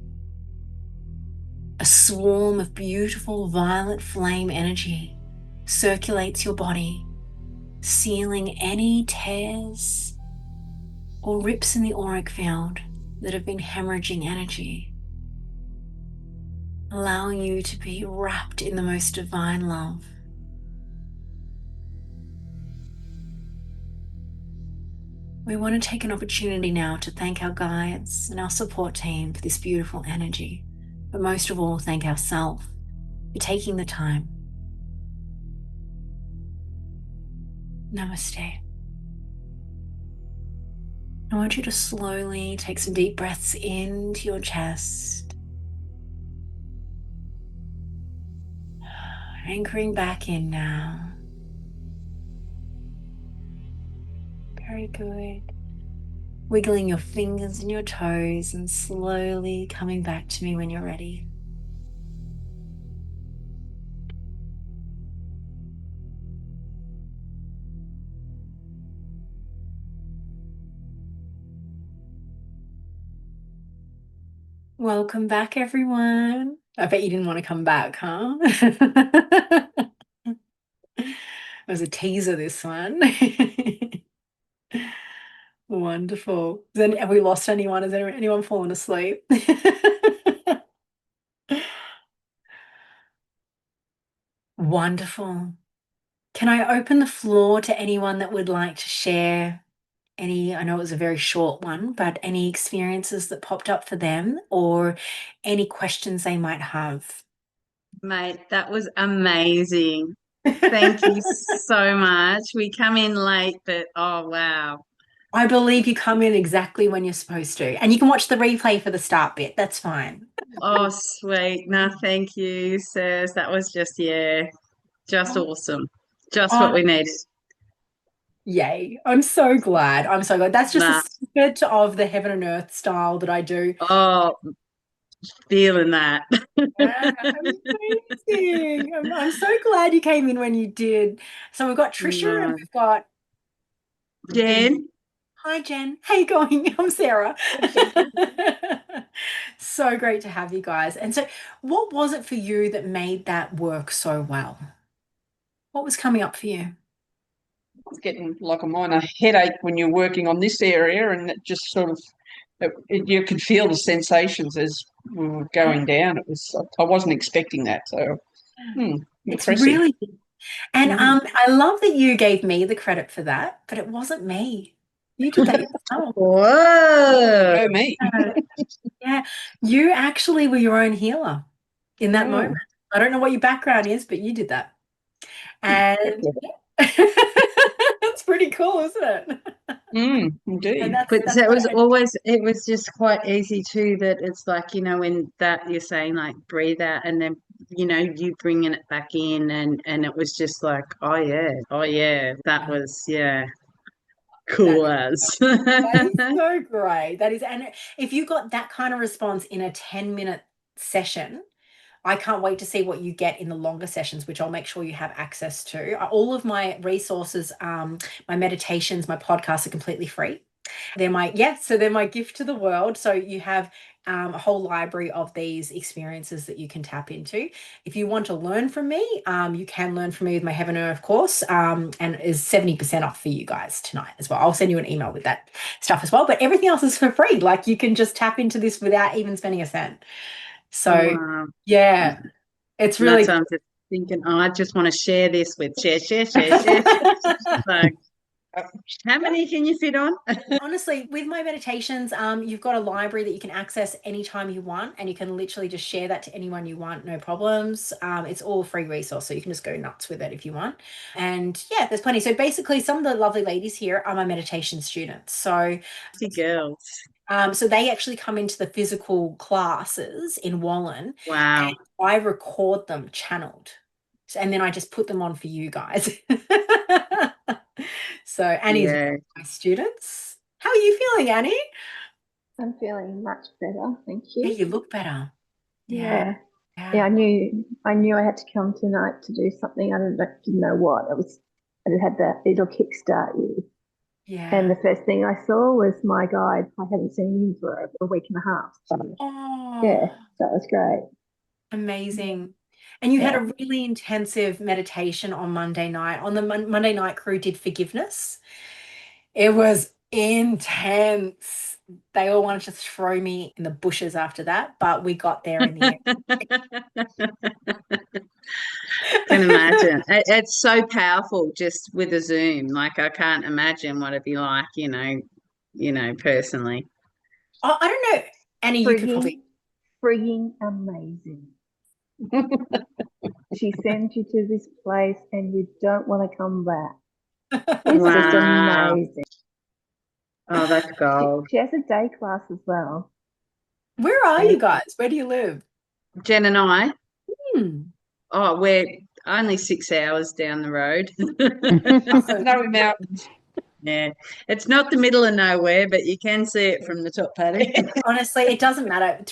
A swarm of beautiful violet flame energy circulates your body, sealing any tears or rips in the auric field that have been hemorrhaging energy, allowing you to be wrapped in the most divine love. We want to take an opportunity now to thank our guides and our support team for this beautiful energy, but most of all, thank ourselves for taking the time. Namaste. I want you to slowly take some deep breaths into your chest, anchoring back in now. Very good. Wiggling your fingers and your toes and slowly coming back to me when you're ready. Welcome back, everyone. I bet you didn't want to come back, huh? It was a teaser, this one. Wonderful. Have we lost anyone? Has anyone fallen asleep? Wonderful. Can I open the floor to anyone that would like to share I know it was a very short one, but any experiences that popped up for them or any questions they might have? Mate, that was amazing. Thank you so much. We come in late, but oh, wow. I believe you come in exactly when you're supposed to. And you can watch the replay for the start bit. That's fine. Oh, sweet. No, thank you, sirs. That was just awesome. Just what we needed. Yay. I'm so glad. I'm so glad. That's just a snippet of the heaven and earth style that I do. Oh, feeling that. Amazing. I'm so glad you came in when you did. So we've got Trisha and we've got Jen. Hi, Jen. How you going? I'm Sarah. So great to have you guys. And so what was it for you that made that work so well? What was coming up for you? I was getting like a minor headache when you're working on this area, and it just sort of you could feel the sensations as we were going down. I wasn't expecting that, so it's impressive. Really, and I love that you gave me the credit for that, but it wasn't me. You did that yourself. Whoa, me. Yeah, you actually were your own healer in that moment. I don't know what your background is, but you did that. And that's pretty cool, isn't it? Indeed. But it was just quite easy too, that it's like, when that you're saying like breathe out and then, you bringing it back in and it was just like, oh yeah, that was, cool as. That is so great. That is, and if you got that kind of response in a 10-minute session, I can't wait to see what you get in the longer sessions, which I'll make sure you have access to. All of my resources, my meditations, my podcasts are completely free. They're my gift to the world. So you have a whole library of these experiences that you can tap into. If you want to learn from me, you can learn from me with my Heaven and Earth course, and is 70% off for you guys tonight as well. I'll send you an email with that stuff as well. But everything else is for free. Like, you can just tap into this without even spending a cent. So Wow. yeah, it's And really that's what I'm just thinking, I just want to share this with share. Like, how many can you fit on? honestly, with my meditations, you've got a library that you can access anytime you want, and you can literally just share that to anyone you want, no problems. It's all free resource, so you can just go nuts with it if you want. And yeah, there's plenty. So basically, some of the lovely ladies here are my meditation students. So girls. So they actually come into the physical classes in Wallen. Wow. And I record them channeled. And then I just put them on for you guys. So Annie's one of my students. How are you feeling, Annie? I'm feeling much better, thank Yeah, you. you look better. Yeah, I knew I had to come tonight to do something. I didn't know what. It had that, it'll kickstart you. Yeah. And the first thing I saw was my guide. I hadn't seen him for a week and a half. So yeah, that was great. Amazing. And you had a really intensive meditation on Monday night. On the Monday night crew did forgiveness. It was intense. They all wanted to throw me in the bushes after that, but we got there in the end. Can imagine. It's so powerful just with a Zoom. Like, I can't imagine what it'd be like, personally. Oh, I don't know. Annie, you could probably frigging amazing. She sends you to this place and you don't want to come back. It's just amazing. Oh, that's gold. She has a day class as well. Where are you guys? Where do you live? Jen and I? Oh, we're only 6 hours down the road. Snowy Mountains. Yeah, it's not the middle of nowhere, but you can see it from the top paddock. Honestly, it doesn't matter.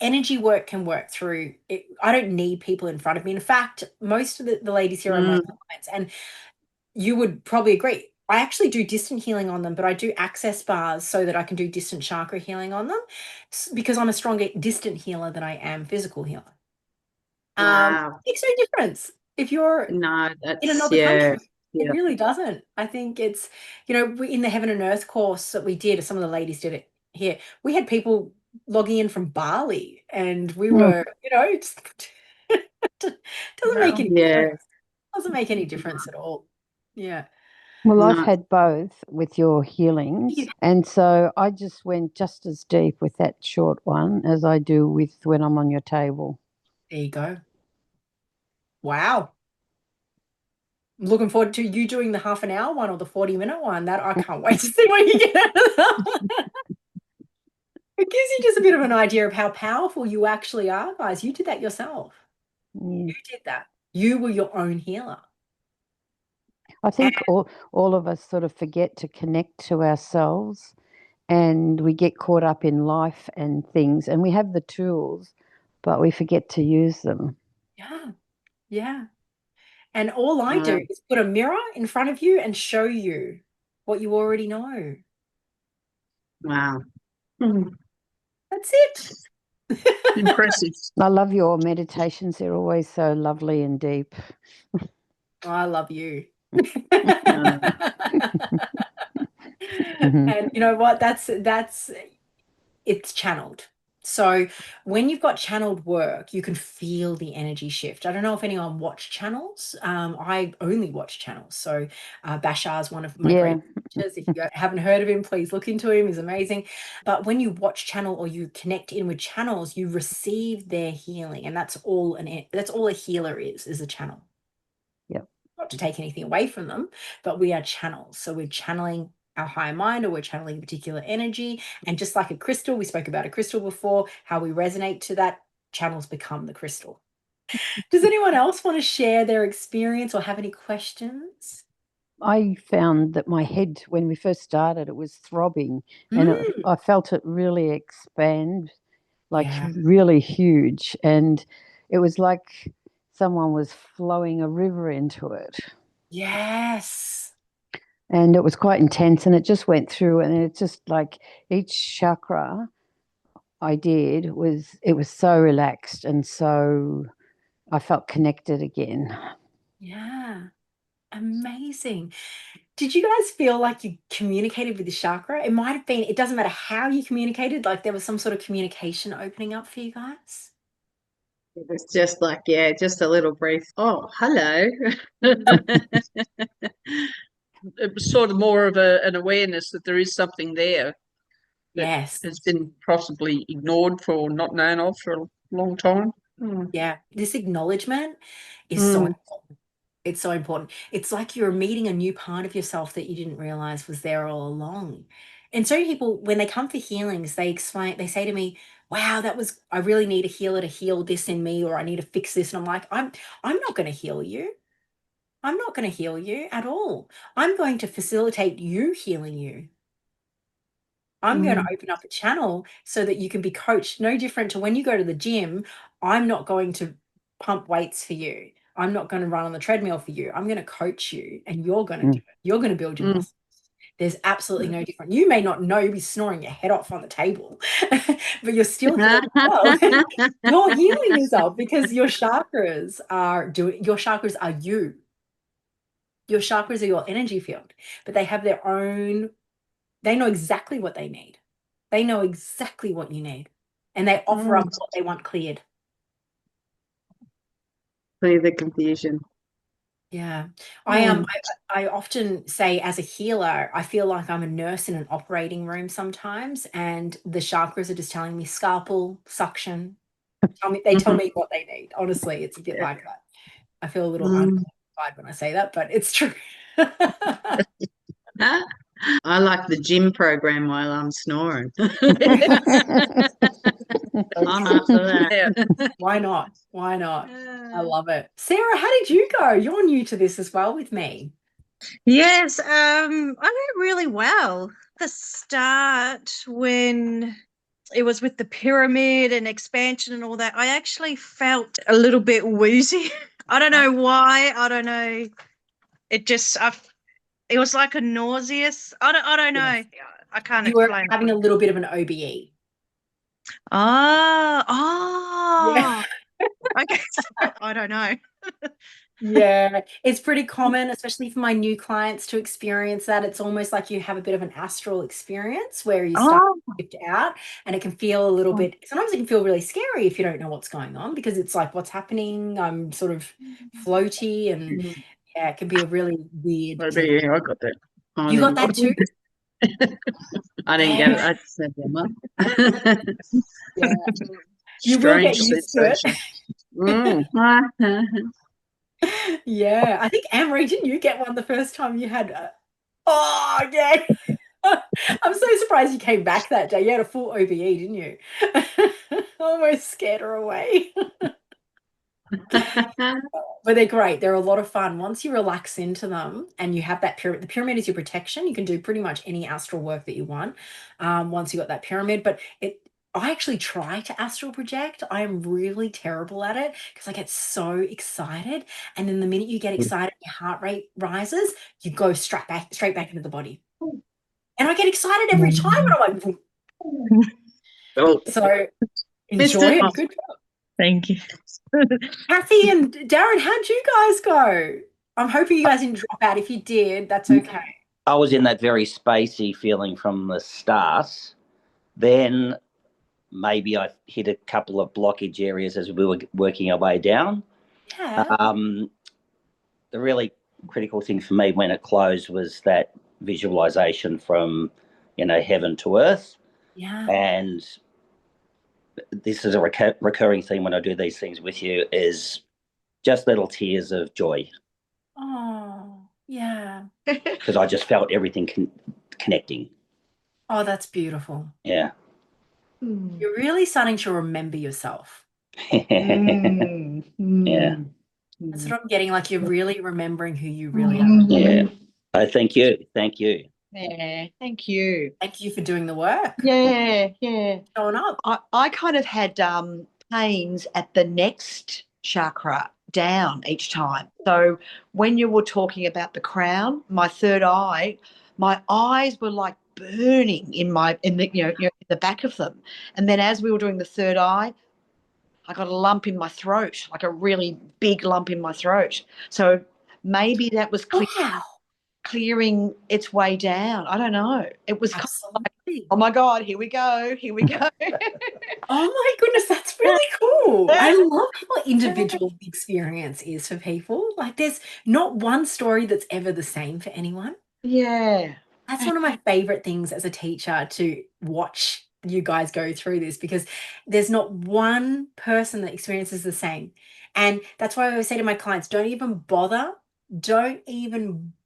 Energy work can work through it. I don't need people in front of me. In fact, most of the ladies here are my clients, and you would probably agree. I actually do distant healing on them, but I do access bars so that I can do distant chakra healing on them, because I'm a stronger distant healer than I am physical healer. Wow. Makes no difference if you're in another country. It really doesn't. I think it's, we, in the Heaven and Earth course that we did, some of the ladies did it here. We had people logging in from Bali, and we were, it doesn't make any difference. Doesn't make any difference at all. Yeah. Well, I've had both with your healings, and so I just went just as deep with that short one as I do with when I'm on your table. There you go. Wow. I'm looking forward to you doing the half an hour one or the 40-minute one. That I can't wait to see what you get out of that. It gives you just a bit of an idea of how powerful you actually are, guys. You did that yourself. You did that. You were your own healer. I think all of us sort of forget to connect to ourselves, and we get caught up in life and things, and we have the tools, but we forget to use them. Yeah. And all I do is put a mirror in front of you and show you what you already know. Wow. That's it. Impressive. I love your meditations. They're always so lovely and deep. I love you. And you know what? It's channeled. So when you've got channeled work, you can feel the energy shift. I don't know if anyone watched channels. I only watch channels. So Bashar's one of my great teachers. If you haven't heard of him, please look into him. He's amazing. But when you watch channel or you connect in with channels, you receive their healing, and that's all a healer is a channel. Yep. Not to take anything away from them, but we are channels. So we're channeling our higher mind, or we're channeling a particular energy. And just like a crystal, we spoke about a crystal before, how we resonate to that, channels become the crystal. Does anyone else want to share their experience or have any questions? I found that my head, when we first started, it was throbbing, and I felt it really expand, like really huge. And it was like someone was flowing a river into it. Yes. And it was quite intense, and it just went through, and it's just like each chakra I did it was so relaxed, and so I felt connected again. Yeah. Amazing. Did you guys feel like you communicated with the chakra? It might have been, it doesn't matter how you communicated, like there was some sort of communication opening up for you guys. It was just like, yeah, just a little brief, oh, hello. It was sort of more of an awareness that there is something there that Yes. has been possibly ignored or not known of for a long time. Yeah. This acknowledgement is so important. It's so important. It's like you're meeting a new part of yourself that you didn't realize was there all along. And so many people, when they come for healings, they say to me, wow, I really need a healer to heal this in me, or I need to fix this. And I'm like, I'm not going to heal you. I'm not going to heal you at all. I'm going to facilitate you healing you. I'm going to open up a channel so that you can be coached. No different to when you go to the gym. I'm not going to pump weights for you. I'm not going to run on the treadmill for you. I'm going to coach you, and you're going to do it. You're going to build your muscles. There's absolutely no different. You may not know, you'll be snoring your head off on the table, but you're still healing yourself. You're healing yourself because your chakras are you. Your chakras are your energy field, but they have their own, they know exactly what they need. They know exactly what you need, and they offer up what they want cleared. Clear the confusion. Yeah. I often say, as a healer, I feel like I'm a nurse in an operating room sometimes, and the chakras are just telling me scalpel, suction. They tell me what they need. Honestly, it's a bit like that. I feel a little unqualified when I say that, but it's true. I like the gym program while I'm snoring. I'm after that. Why not? Why not? I love it. Sarah, how did you go? You're new to this as well with me. Yes, I went really well. The start, when it was with the pyramid and expansion and all that, I actually felt a little bit woozy. I don't know why. I don't know. It just, it was like a nauseous. I don't know. Yes. I can't You were explain it. having a little bit of an OBE. Oh. Okay. I don't know. Yeah, it's pretty common, especially for my new clients, to experience that. It's almost like you have a bit of an astral experience where you start to shift out, and it can feel a little bit, sometimes it can feel really scary if you don't know what's going on, because it's like, what's happening? I'm sort of floaty, and yeah, it can be a really weird. Maybe I got that. You got that too? I didn't get it. I just said that. Yeah. You will get used to it. Yeah, I think, Anne-Marie, didn't you get one the first time you had? Oh, yeah. I'm so surprised you came back that day. You had a full OBE, didn't you? Almost scared her away. But they're great. They're a lot of fun. Once you relax into them and you have that pyramid, the pyramid is your protection. You can do pretty much any astral work that you want once you got that pyramid. But I actually try to astral project. I am really terrible at it because I get so excited. And then the minute you get excited, your heart rate rises, you go straight back into the body. And I get excited every time. And I'm like, so enjoy it. Good job. Thank you. Kathy and Darren, how'd you guys go? I'm hoping you guys didn't drop out. If you did, that's okay. I was in that very spacey feeling from the start. Then maybe I hit a couple of blockage areas as we were working our way down. Yeah. The really critical thing for me when it closed was that visualization from, heaven to earth. Yeah. And this is a recurring theme when I do these things with you, is just little tears of joy. Oh, yeah. Because I just felt everything connecting. Oh, that's beautiful. Yeah. You're really starting to remember yourself. Yeah. That's what I'm getting, like you're really remembering who you really are. Yeah. Oh, thank you. Thank you. Yeah, thank you. Thank you for doing the work. Yeah. Showing up. I kind of had pains at the next chakra down each time. So when you were talking about the crown, my third eye, my eyes were like burning in the back of them. And then as we were doing the third eye, I got a lump in my throat, like a really big lump in my throat. So maybe that was clearing its way down. I don't know. It was kind of like, oh my God, here we go. Oh my goodness, that's really cool. I love what individual the experience is for people. Like there's not one story that's ever the same for anyone. Yeah. That's one of my favorite things as a teacher, to watch you guys go through this, because there's not one person that experiences the same. And that's why I always say to my clients, don't even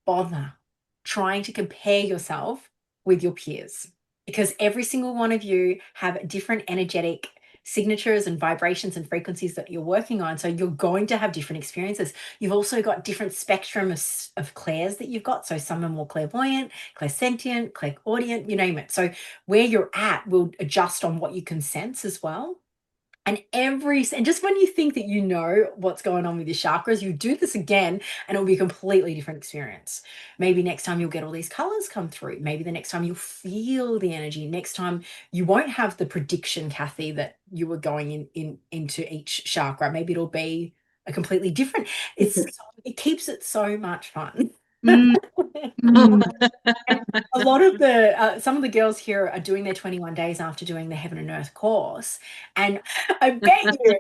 bother trying to compare yourself with your peers, because every single one of you have different energetic signatures and vibrations and frequencies that you're working on. So you're going to have different experiences. You've also got different spectrum of clairs that you've got. So some are more clairvoyant, clairsentient, clairaudient, you name it. So where you're at will adjust on what you can sense as well. And just when you think that you know what's going on with your chakras, you do this again and it'll be a completely different experience. Maybe next time you'll get all these colors come through. Maybe the next time you'll feel the energy. Next time you won't have the prediction, Kathy, that you were going into each chakra. Maybe it'll be a completely different. It keeps it so much fun. A lot of some of the girls here are doing their 21 days after doing the Heaven and Earth course, and I bet you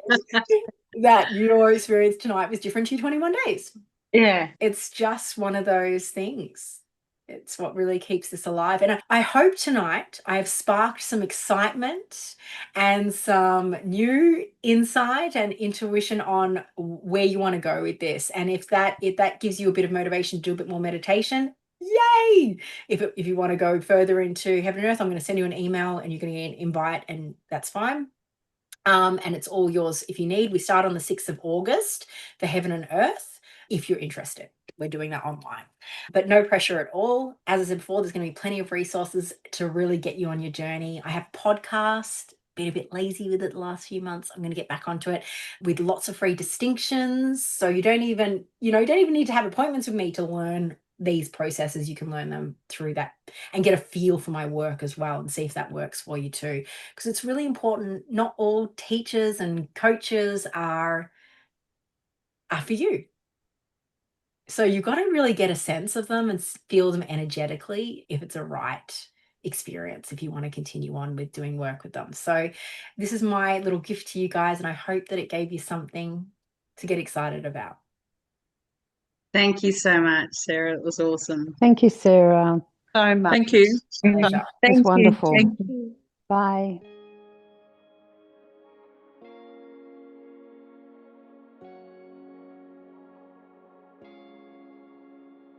that your experience tonight was different to your 21 days. Yeah. It's just one of those things. It's what really keeps this alive. And I hope tonight I have sparked some excitement and some new insight and intuition on where you want to go with this. And if that gives you a bit of motivation to do a bit more meditation, yay! If you want to go further into Heaven and Earth, I'm going to send you an email and you're going to get an invite, and that's fine. And it's all yours if you need. We start on the 6th of August for Heaven and Earth, if you're interested. We're doing that online, but no pressure at all. As I said before, there's going to be plenty of resources to really get you on your journey. I have podcasts, been a bit lazy with it the last few months. I'm going to get back onto it with lots of free distinctions. So you don't even need to have appointments with me to learn these processes. You can learn them through that and get a feel for my work as well, and see if that works for you too. Because it's really important. Not all teachers and coaches are for you. So you've got to really get a sense of them and feel them energetically if it's a right experience, if you want to continue on with doing work with them. So this is my little gift to you guys, and I hope that it gave you something to get excited about. Thank you so much, Sarah. It was awesome. Thank you, Sarah. So much. Thank you. Pleasure. It's wonderful. Thank you. Bye.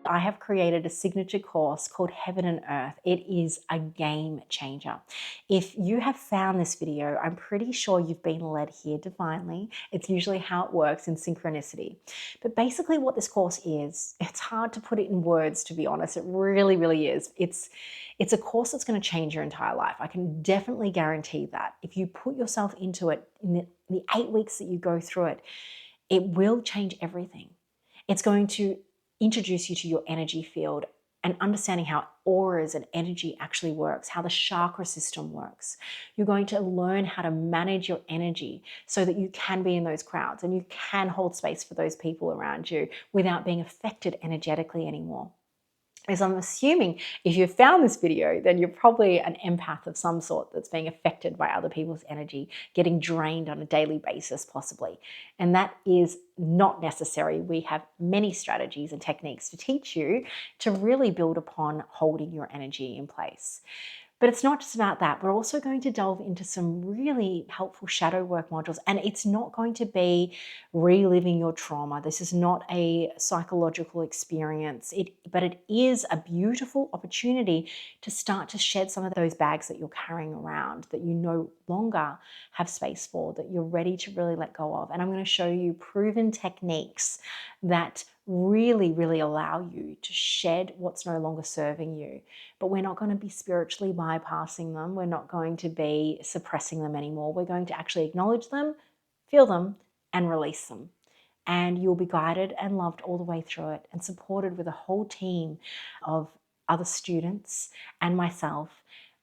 I have created a signature course called Heaven and Earth. It is a game changer. If you have found this video, I'm pretty sure you've been led here divinely. It's usually how it works in synchronicity. But basically what this course is, it's hard to put it in words, to be honest. It really, really is. It's a course that's going to change your entire life. I can definitely guarantee that. If you put yourself into it in the 8 weeks that you go through it, it will change everything. It's going to introduce you to your energy field and understanding how auras and energy actually works, how the chakra system works. You're going to learn how to manage your energy so that you can be in those crowds and you can hold space for those people around you without being affected energetically anymore. As I'm assuming if you've found this video, then you're probably an empath of some sort that's being affected by other people's energy, getting drained on a daily basis possibly. And that is not necessary. We have many strategies and techniques to teach you to really build upon holding your energy in place. But it's not just about that. We're also going to delve into some really helpful shadow work modules, and it's not going to be reliving your trauma. This is not a psychological experience, but it is a beautiful opportunity to start to shed some of those bags that you're carrying around that you no longer have space for, that you're ready to really let go of. And I'm going to show you proven techniques that really, really allow you to shed what's no longer serving you. But we're not going to be spiritually bypassing them. We're not going to be suppressing them anymore. We're going to actually acknowledge them, feel them, and release them. And you'll be guided and loved all the way through it and supported with a whole team of other students and myself.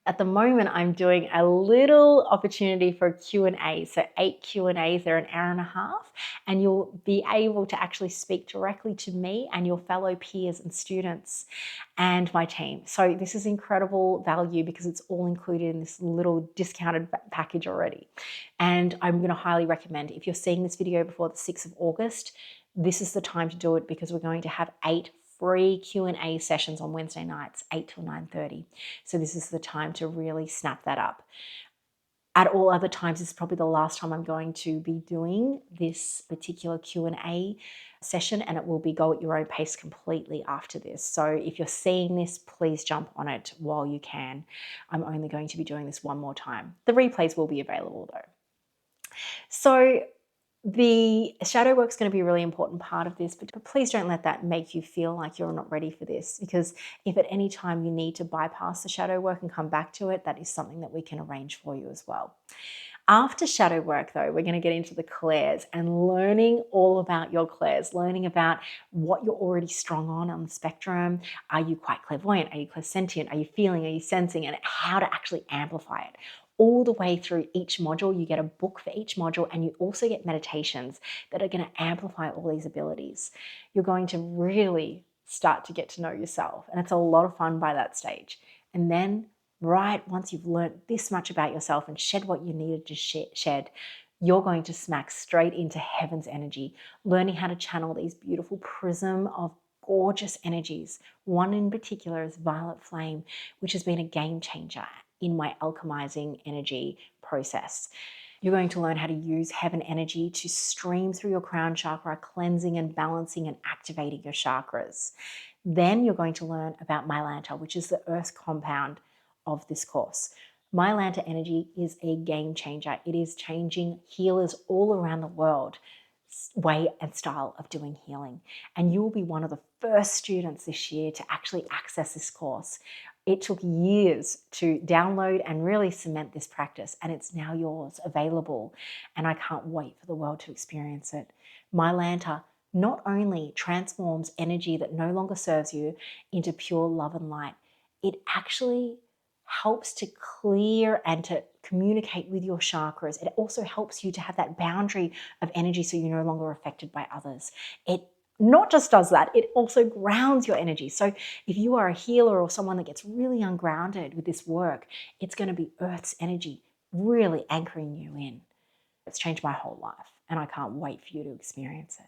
At the moment, I'm doing a little opportunity for a Q&A. So 8 Q&As, they're an hour and a half, and you'll be able to actually speak directly to me and your fellow peers and students and my team. So this is incredible value because it's all included in this little discounted package already. And I'm going to highly recommend, if you're seeing this video before the 6th of August, this is the time to do it because we're going to have 8 free Q&A sessions on Wednesday nights, 8 till 9:30. So this is the time to really snap that up. At all other times, this is probably the last time I'm going to be doing this particular Q&A session, and it will be go at your own pace completely after this. So if you're seeing this, please jump on it while you can. I'm only going to be doing this one more time. The replays will be available though. So the shadow work is going to be a really important part of this, but please don't let that make you feel like you're not ready for this, because if at any time you need to bypass the shadow work and come back to it, that is something that we can arrange for you as well. After shadow work though, we're going to get into the clairs and learning all about your clairs, learning about what you're already strong on the spectrum. Are you quite clairvoyant? Are you clairsentient? Are you feeling? Are you sensing? And how to actually amplify it. All the way through each module, you get a book for each module, and you also get meditations that are going to amplify all these abilities. You're going to really start to get to know yourself, and it's a lot of fun by that stage. And then right once you've learned this much about yourself and shed what you needed to shed, you're going to smack straight into heaven's energy, learning how to channel these beautiful prism of gorgeous energies. One in particular is violet flame, which has been a game changer in my alchemizing energy process. You're going to learn how to use heaven energy to stream through your crown chakra, cleansing and balancing and activating your chakras. Then you're going to learn about Mylantar, which is the earth compound of this course. Mylantar energy is a game changer. It is changing healers all around the world way and style of doing healing. And you will be one of the first students this year to actually access this course. It took years to download and really cement this practice, and it's now yours, available, and I can't wait for the world to experience it. Mylantar not only transforms energy that no longer serves you into pure love and light, it actually helps to clear and to communicate with your chakras. It also helps you to have that boundary of energy so you're no longer affected by others. It not just does that, it also grounds your energy. So if you are a healer or someone that gets really ungrounded with this work, it's going to be Earth's energy really anchoring you in. It's changed my whole life, and I can't wait for you to experience it.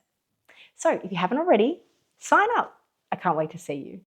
So if you haven't already, sign up. I can't wait to see you.